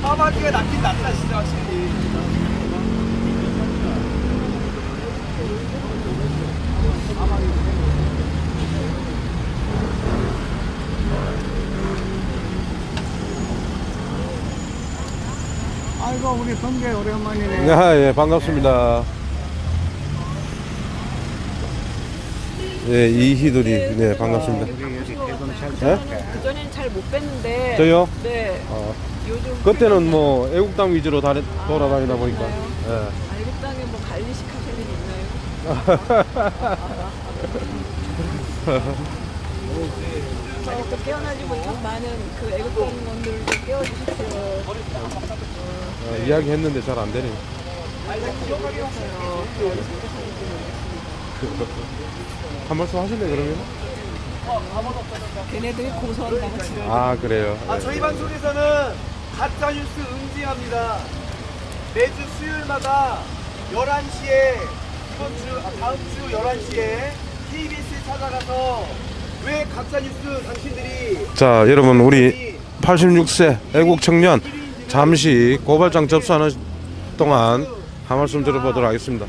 까마귀가 낫긴 낫다 진짜 확실히. 아이고 우리 동계 오랜만이네. 예, 반갑습니다. 예, 이희돌이 네, 반갑습니다. 예? 그전에는 잘 못 뵀는데. 저요? 네. 요즘 그때는 뭐 애국당 위주로 돌아다니다 보니까. 예. 애국당에 뭐 관리식 하실 일 있나요? 또 깨어나지 못한 많은 그 애국당원들도 깨워주십시오. 이야기했는데 잘 안 되네. 한 말씀 하실래 그러면? 걔네들이 고소한다고 지금. 그래요. 저희 방송에서는 가짜 뉴스 응징합니다. 매주 수요일마다 11시에 다음 주 11시에 KBS에 찾아가서 왜 가짜 뉴스 당신들이 자, 여러분 우리 86세 애국 청년 잠시 고발장 접수하는 동안 한 말씀 들어보도록 하겠습니다.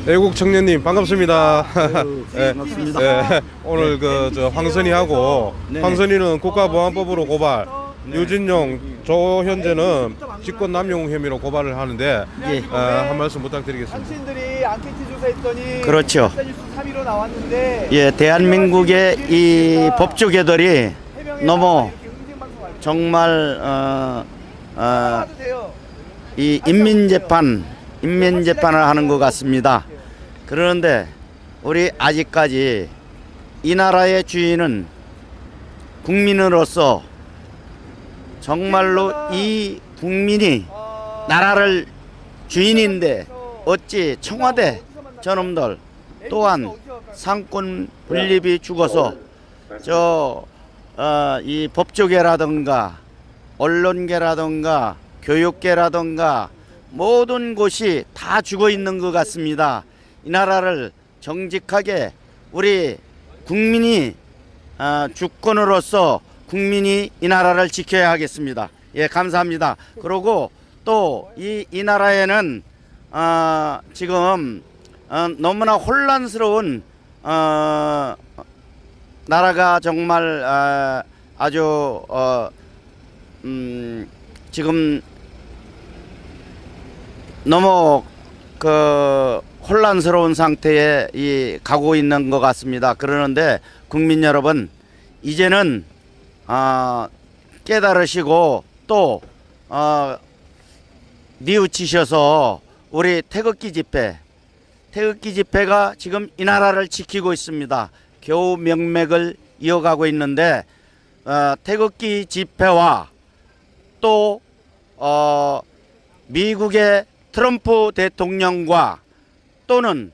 애국 청년님 반갑습니다. 반갑습니다. 오늘 저 황선이하고 황선이는 국가보안법으로 고발, 유진용, 조현재는 직권남용 혐의로 고발을 하는데 한 말씀 부탁드리겠습니다. 당신들이 앙케이트 조사했더니 그렇죠. 가짜 뉴스 3위로 나왔는데 예, 대한민국의 이 법조계들이 너무 정말 이 인민재판을 하는 것 같습니다. 그런데 우리 아직까지 이 나라의 주인은 국민으로서 정말로 이 국민이 나라를 주인인데 어찌 청와대 저놈들 또한 상권 분립이 죽어서 이 법조계라든가 언론계라든가 교육계라든가 모든 곳이 다 죽어 있는 것 같습니다. 이 나라를 정직하게 우리 국민이 주권으로서 국민이 이 나라를 지켜야 하겠습니다. 예, 감사합니다. 그리고 또 이 나라에는 지금 너무나 혼란스러운 나라가 정말 아주 지금 너무 혼란스러운 상태에 가고 있는 것 같습니다. 그러는데 국민 여러분, 이제는 깨달으시고 또 뉘우치셔서 우리 태극기 집회가 지금 이 나라를 지키고 있습니다. 겨우 명맥을 이어가고 있는데 태극기 집회와 또 미국의 트럼프 대통령과 또는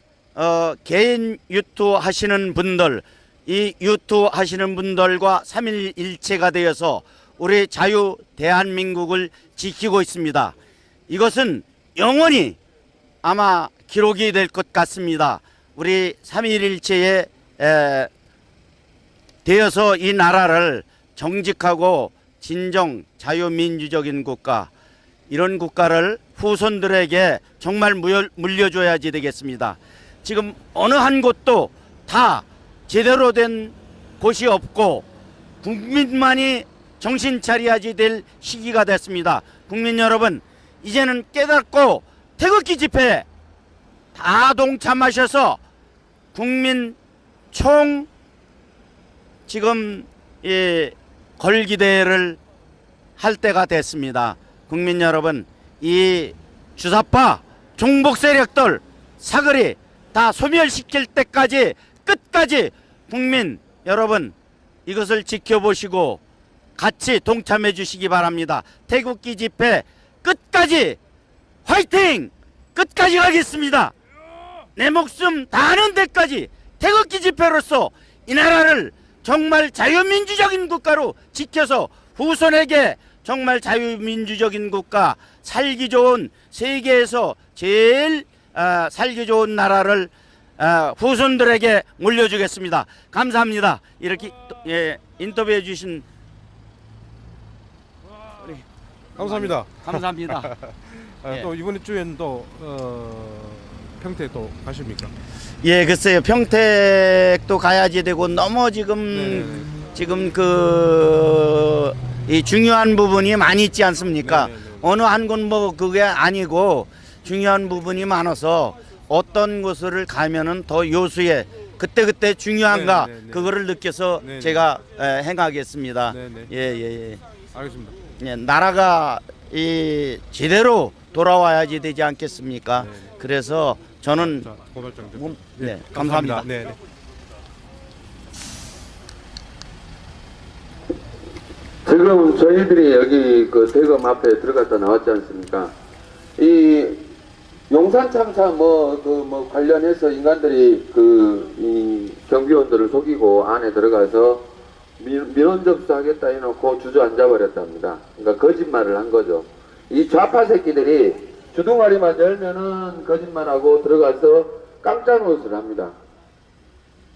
개인 유튜브 하시는 분들, 이 유튜브 하시는 분들과 삼일일체가 되어서 우리 자유 대한민국을 지키고 있습니다. 이것은 영원히 아마 기록이 될 것 같습니다. 우리 3.1일체에 되어서 이 나라를 정직하고 진정 자유민주적인 국가, 이런 국가를 후손들에게 정말 물려줘야지 되겠습니다. 지금 어느 한 곳도 다 제대로 된 곳이 없고 국민만이 정신 차려야지 될 시기가 됐습니다. 국민 여러분, 이제는 깨닫고 태극기 집회 다 동참하셔서 국민 총 지금 걸기대를 할 때가 됐습니다. 국민 여러분, 이 주사파 종북 세력들 사거리 다 소멸시킬 때까지 끝까지 국민 여러분 이것을 지켜보시고 같이 동참해 주시기 바랍니다. 태극기 집회 끝까지 화이팅! 끝까지 가겠습니다. 내 목숨 다하는 데까지 태극기 집회로서 이 나라를 정말 자유민주적인 국가로 지켜서 후손에게 정말 자유민주적인 국가, 살기 좋은 세계에서 제일 살기 좋은 나라를 후손들에게 물려주겠습니다. 감사합니다. 이렇게 인터뷰해 주신 감사합니다. 감사합니다. 또 이번 주에는 또 평택 또 가십니까? 예, 글쎄요. 평택도 가야지 되고 너무 지금 이 중요한 부분이 많이 있지 않습니까? 어느 한 곳 뭐 그게 아니고 중요한 부분이 많아서 어떤 곳을 가면은 더 요수에 그때 중요한가 그거를 느껴서 제가 행하겠습니다. 예. 알겠습니다. 예, 나라가 제대로 돌아와야지 되지 않겠습니까? 그래서 저는 자, 고발장 감사합니다. 네. 지금 저희들이 여기 그 대검 앞에 들어갔다 나왔지 않습니까? 이 용산 참사 관련해서 인간들이 이 경비원들을 속이고 안에 들어가서 민원 접수하겠다 해놓고 주저앉아 버렸답니다. 그러니까 거짓말을 한 거죠. 이 좌파 새끼들이 주둥아리만 열면은 거짓말하고 들어가서 깜짝 노릇을 합니다.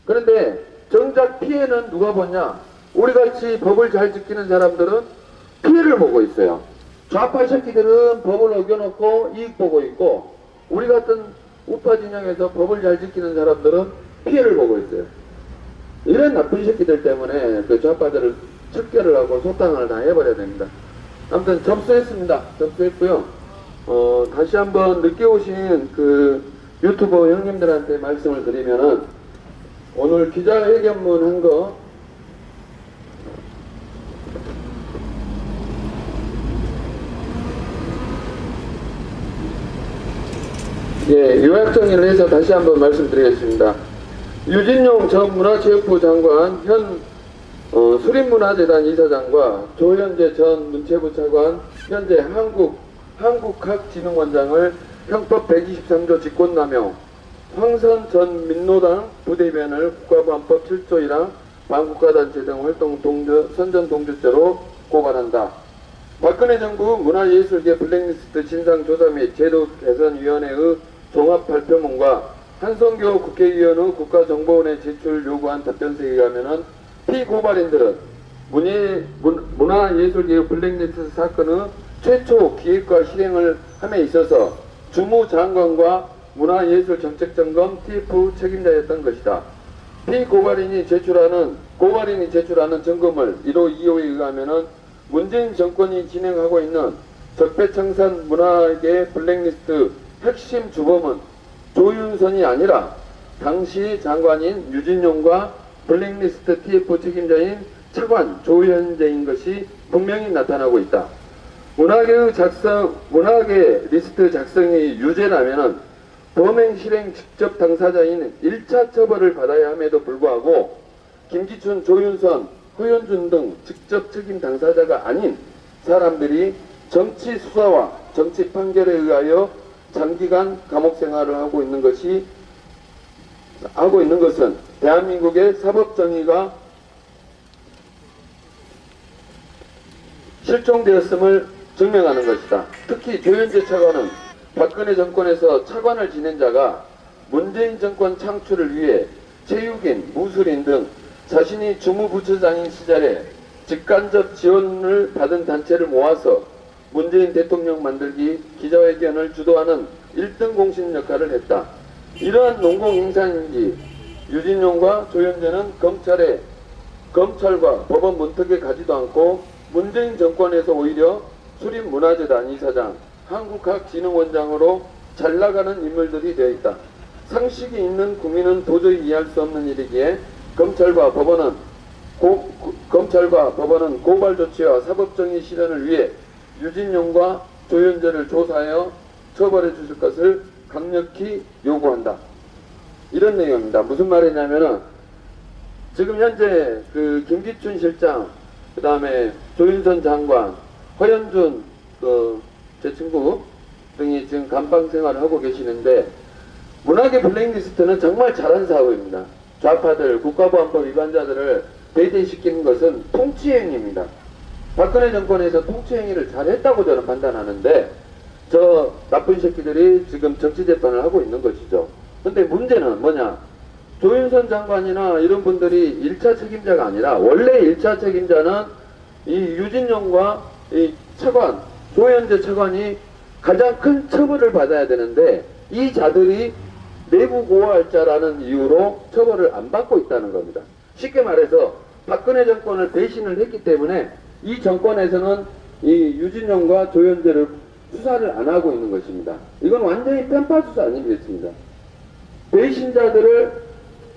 그런데 정작 피해는 누가 보냐? 우리같이 법을 잘 지키는 사람들은 피해를 보고 있어요. 좌파 새끼들은 법을 어겨놓고 이익 보고 있고, 우리 같은 우파 진영에서 법을 잘 지키는 사람들은 피해를 보고 있어요. 이런 나쁜 새끼들 때문에 그 좌파들을 척결을 하고 소탕을 다 해버려야 됩니다. 아무튼 접수했습니다. 접수했고요. 다시 한번 늦게 오신 그 유튜버 형님들한테 말씀을 드리면은, 오늘 기자회견문 한 거 요약 정리를 해서 다시 한번 말씀드리겠습니다. 유진용 전 문화체육부 장관, 현 수립문화재단 이사장과 조현재 전 문체부 차관, 현재 한국학진흥원장을 형법 123조 직권남용, 황선 전 민노당 부대변을 국가보안법 7조 1항 반국가단체 등 활동 선전동조죄로 고발한다. 박근혜 정부 문화예술계 블랙리스트 진상조사 및 제도 개선위원회의 종합발표문과 한성교 국회의원의 국가정보원에 제출 요구한 답변서에 의하면 피고발인들은 문화예술계의 블랙리스트 사건의 최초 기획과 실행을 함에 있어서 주무장관과 문화예술정책점검 TF 책임자였던 것이다. 피고발인이 제출하는 점검을 1호 2호에 의하면 문재인 정권이 진행하고 있는 적폐청산 문화계 블랙리스트 핵심 주범은 조윤선이 아니라 당시 장관인 유진용과 블랙리스트 TF 책임자인 차관 조현재인 것이 분명히 나타나고 있다. 문화계 리스트 작성이 유죄라면은 범행 실행 직접 당사자인 1차 처벌을 받아야 함에도 불구하고 김기춘, 조윤선, 허현준 등 직접 책임 당사자가 아닌 사람들이 정치 수사와 정치 판결에 의하여 장기간 감옥 생활을 하고 있는 것은 대한민국의 사법 정의가 실종되었음을 증명하는 것이다. 특히 조현재 차관은 박근혜 정권에서 차관을 지낸 자가 문재인 정권 창출을 위해 체육인, 무술인 등 자신이 주무부처장인 시절에 직간접 지원을 받은 단체를 모아서 문재인 대통령 만들기 기자회견을 주도하는 1등 공신 역할을 했다. 이러한 농공 행사인지 유진룡과 조현재는 검찰과 법원 문턱에 가지도 않고 문재인 정권에서 오히려 수립문화재단 이사장, 한국학진흥원장으로 잘 나가는 인물들이 되어 있다. 상식이 있는 국민은 도저히 이해할 수 없는 일이기에 검찰과 법원은 고발 조치와 사법정의 실현을 위해 유진룡과 조현재를 조사하여 처벌해 주실 것을 강력히 요구한다. 이런 내용입니다. 무슨 말이냐면은 지금 현재 그 김기춘 실장, 그 다음에 조윤선 장관, 허현준 제 친구 등이 지금 감방 생활을 하고 계시는데 문학의 블랙리스트는 정말 잘한 사업입니다. 좌파들, 국가보안법 위반자들을 배제시키는 것은 통치행위입니다. 박근혜 정권에서 통치행위를 잘했다고 저는 판단하는데 저 나쁜 새끼들이 지금 정치재판을 하고 있는 것이죠. 근데 문제는 뭐냐? 조윤선 장관이나 이런 분들이 1차 책임자가 아니라 원래 1차 책임자는 이 유진룡과 이 차관, 조현재 차관이 가장 큰 처벌을 받아야 되는데 이 자들이 내부 고발자라는 이유로 처벌을 안 받고 있다는 겁니다. 쉽게 말해서 박근혜 정권을 배신을 했기 때문에 이 정권에서는 이 유진룡과 조현재를 수사를 안 하고 있는 것입니다. 이건 완전히 편파 수사 아니겠습니다. 배신자들을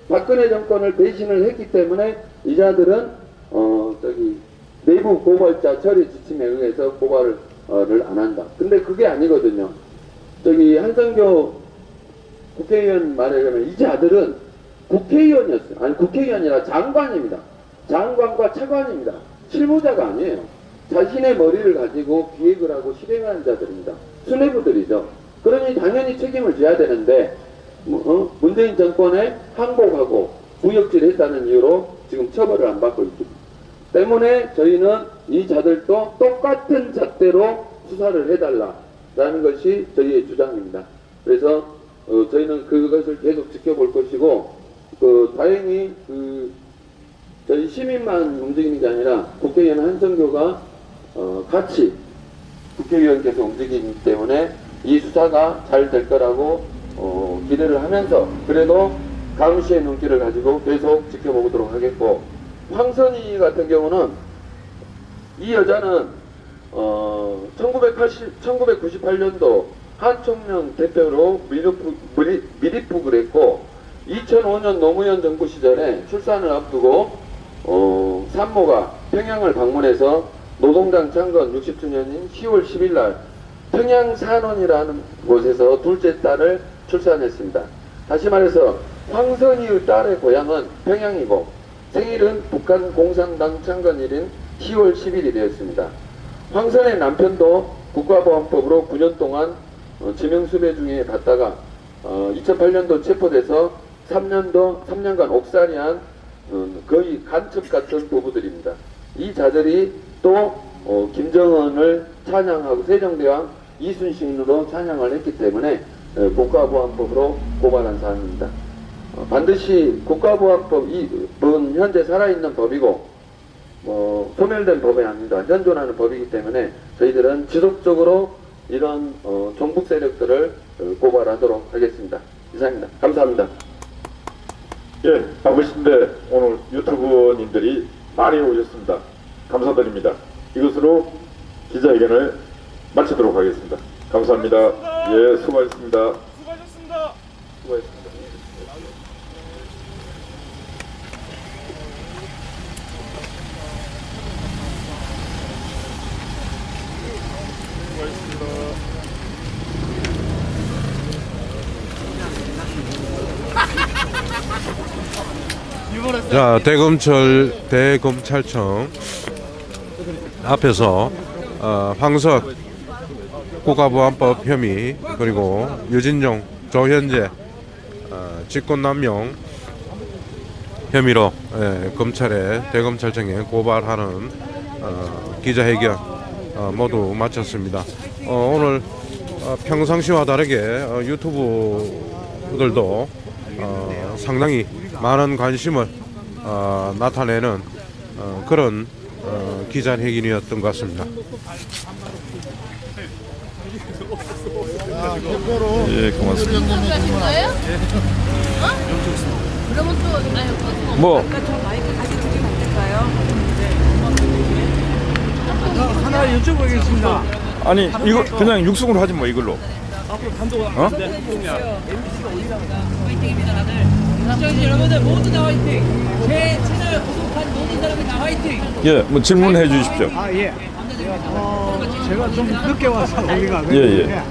박근혜 정권을 배신을 했기 때문에 이 자들은 내부 고발자 처리 지침에 의해서 고발을 안 한다. 근데 그게 아니거든요. 한성교 국회의원 말에 의하면 이 자들은 국회의원이었어요. 아니 국회의원이라 장관입니다. 장관과 차관입니다. 실무자가 아니에요. 자신의 머리를 가지고 기획을 하고 실행하는 자들입니다. 수뇌부들이죠. 그러니 당연히 책임을 져야 되는데 문재인 정권에 항복하고 구역질했다는 이유로 지금 처벌을 안 받고 있기 때문에 저희는 이 자들도 똑같은 잣대로 수사를 해달라라는 것이 저희의 주장입니다. 그래서 저희는 그것을 계속 지켜볼 것이고 다행히 저희 시민만 움직이는 게 아니라 국회의원 한성교가 같이 국회의원께서 움직이기 때문에 이 수사가 잘 될 거라고 기대를 하면서 그래도 감시의 눈길을 가지고 계속 지켜보도록 하겠고, 황선희 같은 경우는 이 여자는 1998년도 한총련 대표로 밀입국을 했고 2005년 노무현 정부 시절에 출산을 앞두고 산모가 평양을 방문해서 노동당 창건 60주년인 10월 10일 날 평양산원이라는 곳에서 둘째 딸을 출산했습니다. 다시 말해서 황선희의 딸의 고향은 평양이고 생일은 북한 공산당 창건일인 10월 10일이 되었습니다. 황선의 남편도 국가보안법으로 9년 동안 지명수배 중에 받다가 2008년도 체포돼서 3년간 옥살이한 거의 간첩 같은 부부들입니다. 이 자들이 또 김정은을 찬양하고 세종대왕 이순신으로 찬양을 했기 때문에 국가보안법으로 고발한 사항입니다. 반드시 국가보안법은 현재 살아있는 법이고 소멸된 법이 아닙니다. 현존하는 법이기 때문에 저희들은 지속적으로 이런 종북 세력들을 고발하도록 하겠습니다. 이상입니다. 감사합니다. 예, 바쁘신데 오늘 유튜브님들이 많이 오셨습니다. 감사드립니다. 이것으로 기자회견을 마치도록 하겠습니다. 감사합니다. 예, 수고하셨습니다. 수고하셨습니다. 수고하셨습니다. 자, 대검찰청 앞에서 황석 국가보안법 혐의 그리고 유진룡, 조현재 직권남용 혐의로 검찰에 대검찰청에 고발하는 기자회견 모두 마쳤습니다. 오늘 평상시와 다르게 유튜브들도 상당히 많은 관심을 나타내는 그런 기자회견이었던 것 같습니다. 예, 고맙습니다. 거예요? 그러면 또 뭐 아까 저 마이크 다시 드리면 안 될까요? 하나 여쭤보겠습니다. 아니 이거 그냥 육성으로 하지 뭐 이걸로. 화이팅입니다 다들. 시청자 여러분들 모두 다 화이팅. 제 채널 구독한 모든 사람이 다 화이팅. 예, 뭐 질문해 주십시오. 예. 제가 좀 늦게 와서 우리가 예.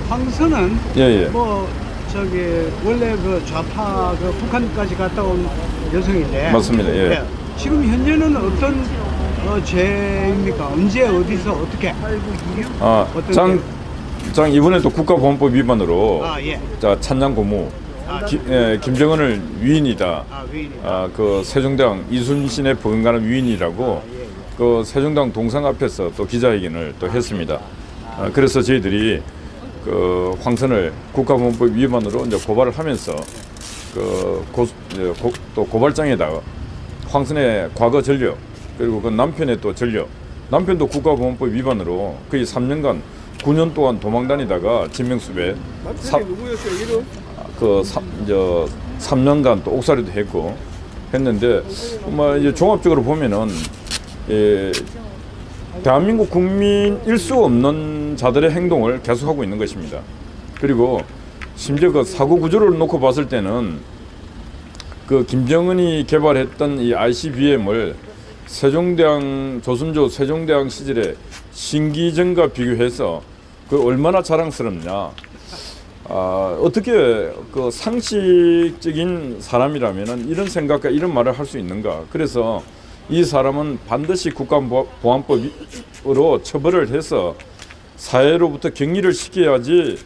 황선은 예. 뭐 저기 원래 그 좌파 그 북한까지 갔다 온 여성인데 맞습니다. 예. 지금 현재는 어떤 죄입니까? 언제 어디서 어떻게? 어떤 장 이번에 또 국가보안법 위반으로 예. 자 찬양 고무 김정은을 위인이다. 위인이다. 그 세종대왕 이순신의 버금가는 위인이라고 그 세종대왕 동상 앞에서 또 기자회견을 또 했습니다. 그래서 저희들이 그 황선을 국가보안법 위반으로 이제 고발을 하면서 또 고발장에다가 황선의 과거 전력 그리고 그 남편의 또 전력, 남편도 국가보안법 위반으로 거의 3년간 9년 동안 도망 다니다가 진명수배 그 3년간 또 옥살이도 했고 했는데 뭐 이제 종합적으로 보면은 대한민국 국민일 수 없는 자들의 행동을 계속하고 있는 것입니다. 그리고 심지어 그 사고 구조를 놓고 봤을 때는 그 김정은이 개발했던 이 ICBM을 조선조 세종대왕 시절에 신기전과 비교해서 그 얼마나 자랑스럽냐. 어떻게 그 상식적인 사람이라면은 이런 생각과 이런 말을 할 수 있는가. 그래서 이 사람은 반드시 국가보안법으로 처벌을 해서 사회로부터 격리를 시켜야지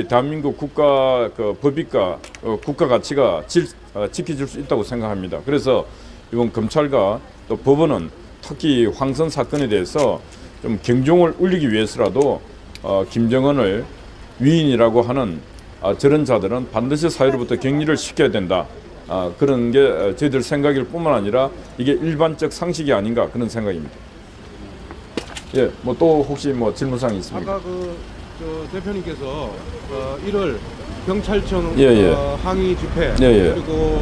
대한민국 국가 그 법익과 국가 가치가 지켜질 수 있다고 생각합니다. 그래서 이번 검찰과 또 법원은 특히 황선 사건에 대해서 좀 경종을 울리기 위해서라도 김정은을 위인이라고 하는 저런 자들은 반드시 사회로부터 격리를 시켜야 된다. 그런 게 저희들 생각일 뿐만 아니라 이게 일반적 상식이 아닌가 그런 생각입니다. 예, 뭐 또 혹시 뭐 질문사항이 있습니까? 아까 저 대표님께서 1월 경찰청 항의 집회 그리고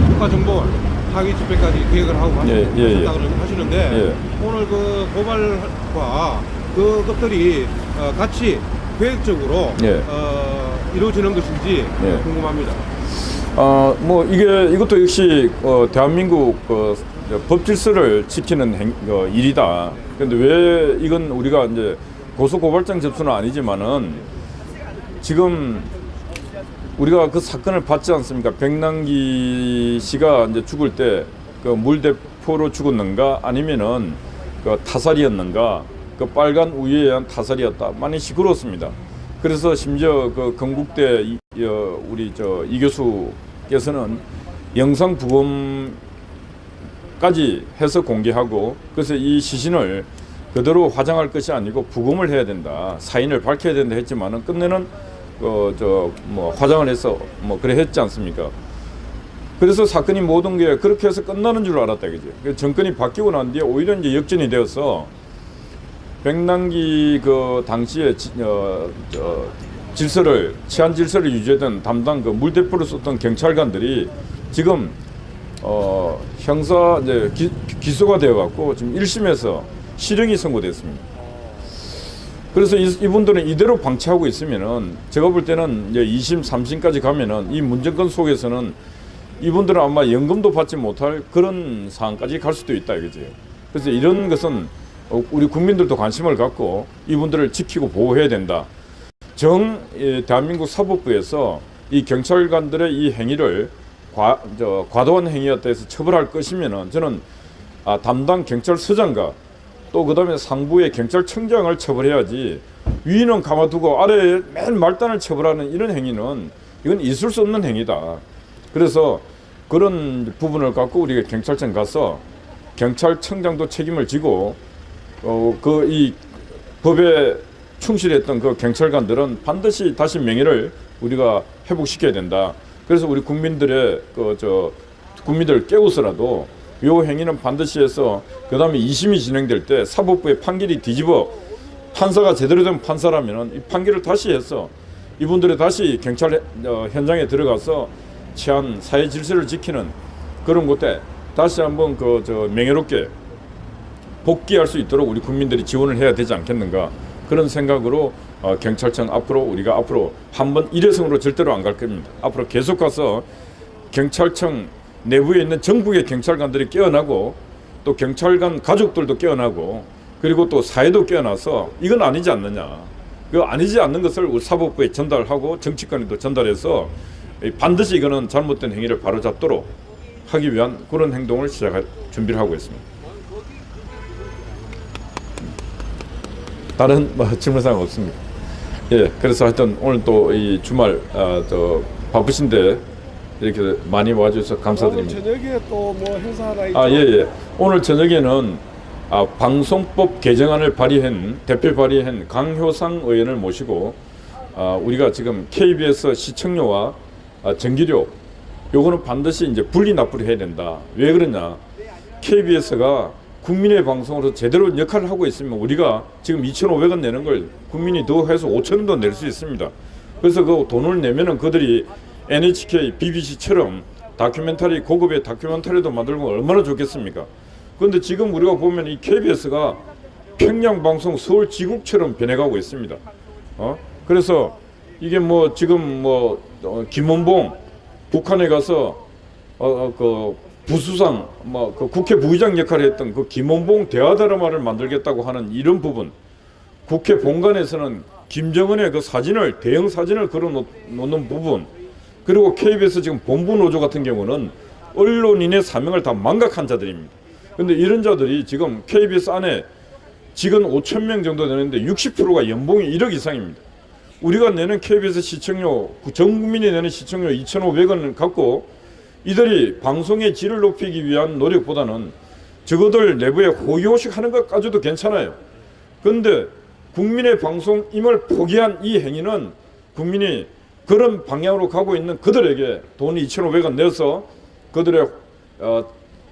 국가정보원 항의 집회까지 계획을 하고 하셨다고 하시는데 오늘 그 고발과 그것들이 같이 계획적으로 이루어지는 것인지 궁금합니다. 뭐 이것도 역시 대한민국 법 질서를 지키는 일이다. 그런데 왜 이건 우리가 이제 고소 고발장 접수는 아니지만은 지금 우리가 그 사건을 봤지 않습니까? 백남기 씨가 이제 죽을 때 그 물대포로 죽었는가 아니면은 그 타살이었는가? 그 빨간 우유에 의한 타살이었다. 많이 시끄러웠습니다. 그래서 심지어 그 건국대 우리 이 교수께서는 영상 부검까지 해서 공개하고 그래서 이 시신을 그대로 화장할 것이 아니고 부검을 해야 된다. 사인을 밝혀야 된다 했지만은 끝내는 화장을 해서 그래 했지 않습니까? 그래서 사건이 모든 게 그렇게 해서 끝나는 줄 알았다 그죠. 정권이 바뀌고 난 뒤에 오히려 이제 역전이 되어서 백남기 그 당시에 치안 질서를 유지하던 담당 그 물대포를 썼던 경찰관들이 지금 형사 이제 기소가 되어 갖고 지금 1심에서 실형이 선고됐습니다. 그래서 이분들은 이대로 방치하고 있으면은 제가 볼 때는 이제 2심, 3심까지 가면은 이 문정권 속에서는 이분들은 아마 연금도 받지 못할 그런 상황까지 갈 수도 있다 이거지. 그래서 이런 것은 우리 국민들도 관심을 갖고 이분들을 지키고 보호해야 된다. 대한민국 사법부에서 이 경찰관들의 이 행위를 과도한 행위였다 해서 처벌할 것이면은 저는 담당 경찰서장과 또 그다음에 상부의 경찰청장을 처벌해야지 위는 가만두고 아래에 맨 말단을 처벌하는 이런 행위는 이건 있을 수 없는 행위다. 그래서 그런 부분을 갖고 우리가 경찰청 가서 경찰청장도 책임을 지고 그 이 법에 충실했던 그 경찰관들은 반드시 다시 명예를 우리가 회복시켜야 된다. 그래서 우리 국민들의 국민들을 깨우서라도 요 행위는 반드시 해서 그 다음에 2심이 진행될 때 사법부의 판결이 뒤집어 판사가 제대로 된 판사라면 이 판결을 다시 해서 이분들이 다시 경찰 현장에 들어가서 치안 사회 질서를 지키는 그런 곳에 다시 한번 명예롭게 복귀할 수 있도록 우리 국민들이 지원을 해야 되지 않겠는가 그런 생각으로 경찰청 앞으로 우리가 앞으로 한번 일회성으로 절대로 안 갈 겁니다. 앞으로 계속 가서 경찰청 내부에 있는 전국의 경찰관들이 깨어나고 또 경찰관 가족들도 깨어나고 그리고 또 사회도 깨어나서 이건 아니지 않느냐. 그 아니지 않는 것을 우리 사법부에 전달하고 정치권에도 전달해서 반드시 이거는 잘못된 행위를 바로잡도록 하기 위한 그런 행동을 시작할 준비를 하고 있습니다. 다른 질문사항 없습니다. 예, 그래서 하여튼 오늘 또 이 주말 바쁘신데 이렇게 많이 와주셔서 감사드립니다. 오늘 저녁에 또 뭐 행사 하나 있죠? 예. 오늘 저녁에는 방송법 개정안을 대표 발의한 강효상 의원을 모시고 우리가 지금 KBS 시청료와 전기료 요거는 반드시 이제 분리 납부를 해야 된다. 왜 그러냐? KBS가 국민의 방송으로 제대로 역할을 하고 있으면 우리가 지금 2,500원 내는 걸 국민이 더 해서 5,000원도 낼 수 있습니다. 그래서 그 돈을 내면은 그들이 NHK, BBC처럼 고급의 다큐멘터리도 만들고 얼마나 좋겠습니까? 그런데 지금 우리가 보면 이 KBS가 평양방송 서울지국처럼 변해가고 있습니다. 그래서 이게 지금 김원봉 북한에 가서 부수상 그 국회 부의장 역할을 했던 그 김원봉 대화드라마를 만들겠다고 하는 이런 부분, 국회 본관에서는 김정은의 그 사진을 대형 사진을 걸어 놓는 부분, 그리고 KBS 지금 본부 노조 같은 경우는 언론인의 사명을 다 망각한 자들입니다. 그런데 이런 자들이 지금 KBS 안에 직원 5,000명 정도 되는데 60%가 연봉이 1억 이상입니다. 우리가 내는 KBS 시청료, 전 국민이 내는 시청료 2,500원을 갖고 이들이 방송의 질을 높이기 위한 노력보다는 저거들 내부에 호의호식 하는 것까지도 괜찮아요. 그런데 국민의 방송임을 포기한 이 행위는 국민이 그런 방향으로 가고 있는 그들에게 돈 2,500원 내서 그들의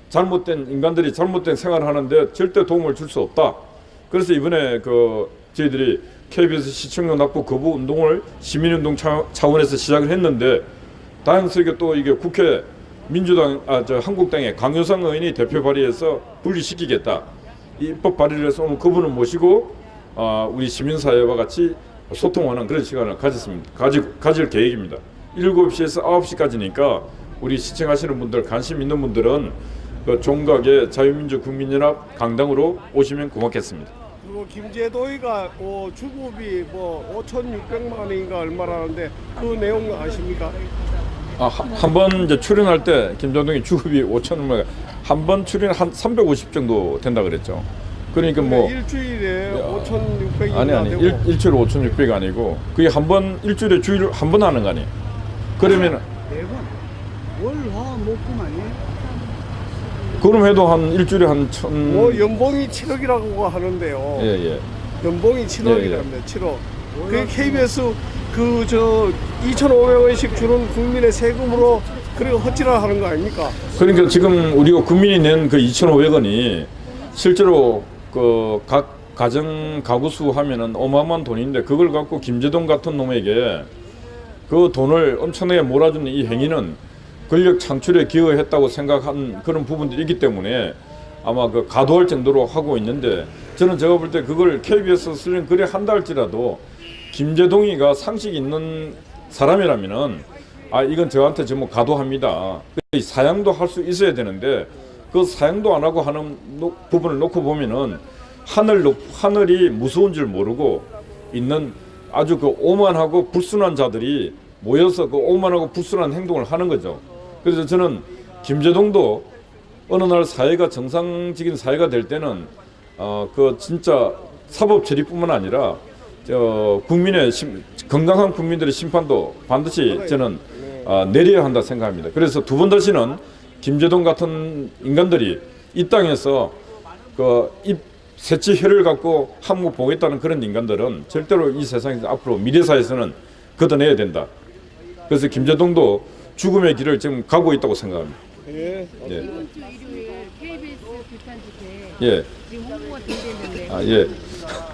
잘못된 인간들이 잘못된 생활을 하는데 절대 도움을 줄 수 없다. 그래서 이번에 저희들이 KBS 시청료 납부 거부 운동을 시민운동 차원에서 시작을 했는데 다행스럽게 또 이게 국회 한국당의 강효상 의원이 대표 발의해서 분리시키겠다. 입법 발의를 해서 오늘 그분을 모시고 우리 시민사회와 같이 소통하는 그런 시간을 가질 계획입니다. 7시에서 9시까지니까 우리 시청하시는 분들 관심 있는 분들은 그 종각의 자유민주국민연합 강당으로 오시면 고맙겠습니다. 그리고 김제도의가 주급이 5,600만 원인가 얼마라는데 그 내용 아십니까? 한 번 이제 출연할 때 김정동이 주급이 5,000원, 한 번 출연 한 350 정도 된다 그랬죠. 그러니까 일주일에 5,600이 아니 일주일에 5,600이 아니고 그게 일주일에 주일 한 번 하는 거 아니에요? 그러면 월화목금 아니에요? 그럼 해도 한 일주일에 한 1,000. 연봉이 7억이라고 하는데요. 예. 연봉이 7억이랍니다. 7억. 그 KBS 2,500원씩 주는 국민의 세금으로 그리고 헛질을 하는 거 아닙니까? 그러니까 지금 우리가 국민이 낸 그 2,500원이 실제로 각 가정 가구 수 하면은 어마어마한 돈인데 그걸 갖고 김제동 같은 놈에게 그 돈을 엄청나게 몰아주는 이 행위는 권력 창출에 기여했다고 생각한 그런 부분들이 있기 때문에 아마 가도할 정도로 하고 있는데 저는 제가 볼 때 그걸 KBS 쓰는 글에 한다 할지라도 김제동이가 상식 있는 사람이라면은 이건 저한테 전부 가도합니다. 사양도 할 수 있어야 되는데 그 사양도 안 하고 하는 부분을 놓고 보면은 하늘이 무서운 줄 모르고 있는 아주 오만하고 불순한 자들이 모여서 오만하고 불순한 행동을 하는 거죠. 그래서 저는 김제동도 어느 날 사회가 정상적인 사회가 될 때는 진짜 사법 처리뿐만 아니라 건강한 국민들의 심판도 반드시 저는 내려야 한다 생각합니다. 그래서 두 번 다시는 김제동 같은 인간들이 이 땅에서 새치 혀를 갖고 한몫 보겠다는 그런 인간들은 절대로 이 세상에서 앞으로 미래사에서는 걷어내야 된다. 그래서 김재동도 죽음의 길을 지금 가고 있다고 생각합니다. 예. 이번 주 일요일 KBS 규탄 집회 예. 지금 홍보가 되겠는데 아, 예.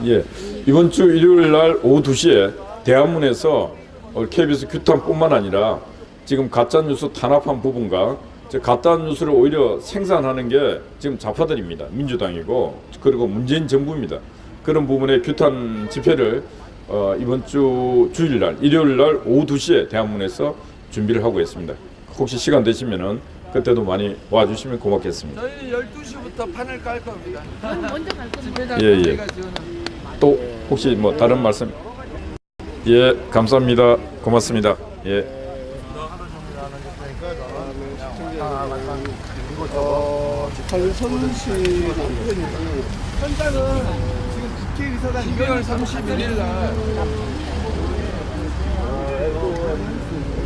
예. 이번 주 일요일 날 오후 2시에 대한문에서 KBS 규탄뿐만 아니라 지금 가짜뉴스 탄압한 부분과 가짜뉴스를 오히려 생산하는 게 지금 좌파들입니다. 민주당이고 그리고 문재인 정부입니다. 그런 부분의 규탄 집회를 이번 주 주일 날 일요일 날 오후 2시에 대한문에서 준비를 하고 있습니다. 혹시 시간 되시면은 그때도 많이 와주시면 고맙겠습니다. 저희는 12시부터 판을 깔 겁니다. 먼저 갈 겁니다. 예, 예. 또 혹시 뭐 다른 말씀? 예, 감사합니다. 고맙습니다. 예. 박선시 현장은 지금 국회의사당 12월 31일 날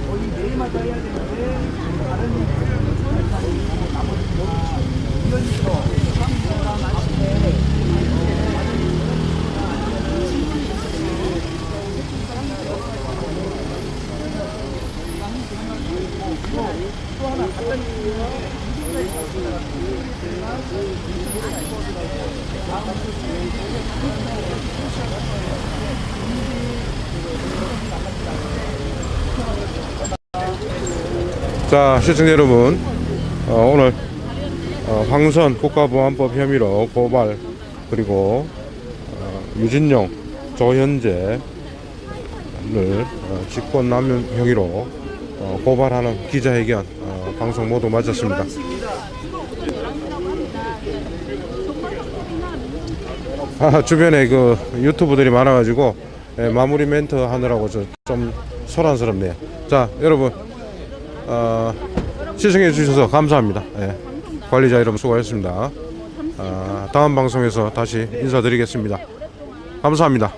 거의 매일마다 해야 되는데 다른 자, 시청자 여러분, 오늘 황선 국가보안법 혐의로 고발, 그리고 유진용, 조현재를 직권남용 혐의로 고발하는 기자회견 방송 모두 마쳤습니다. 주변에 그 유튜브들이 많아가지고 마무리 멘트 하느라고 좀 소란스럽네요. 자, 여러분 시청해 주셔서 감사합니다. 관리자 여러분 수고하셨습니다. 다음 방송에서 다시 인사드리겠습니다. 감사합니다.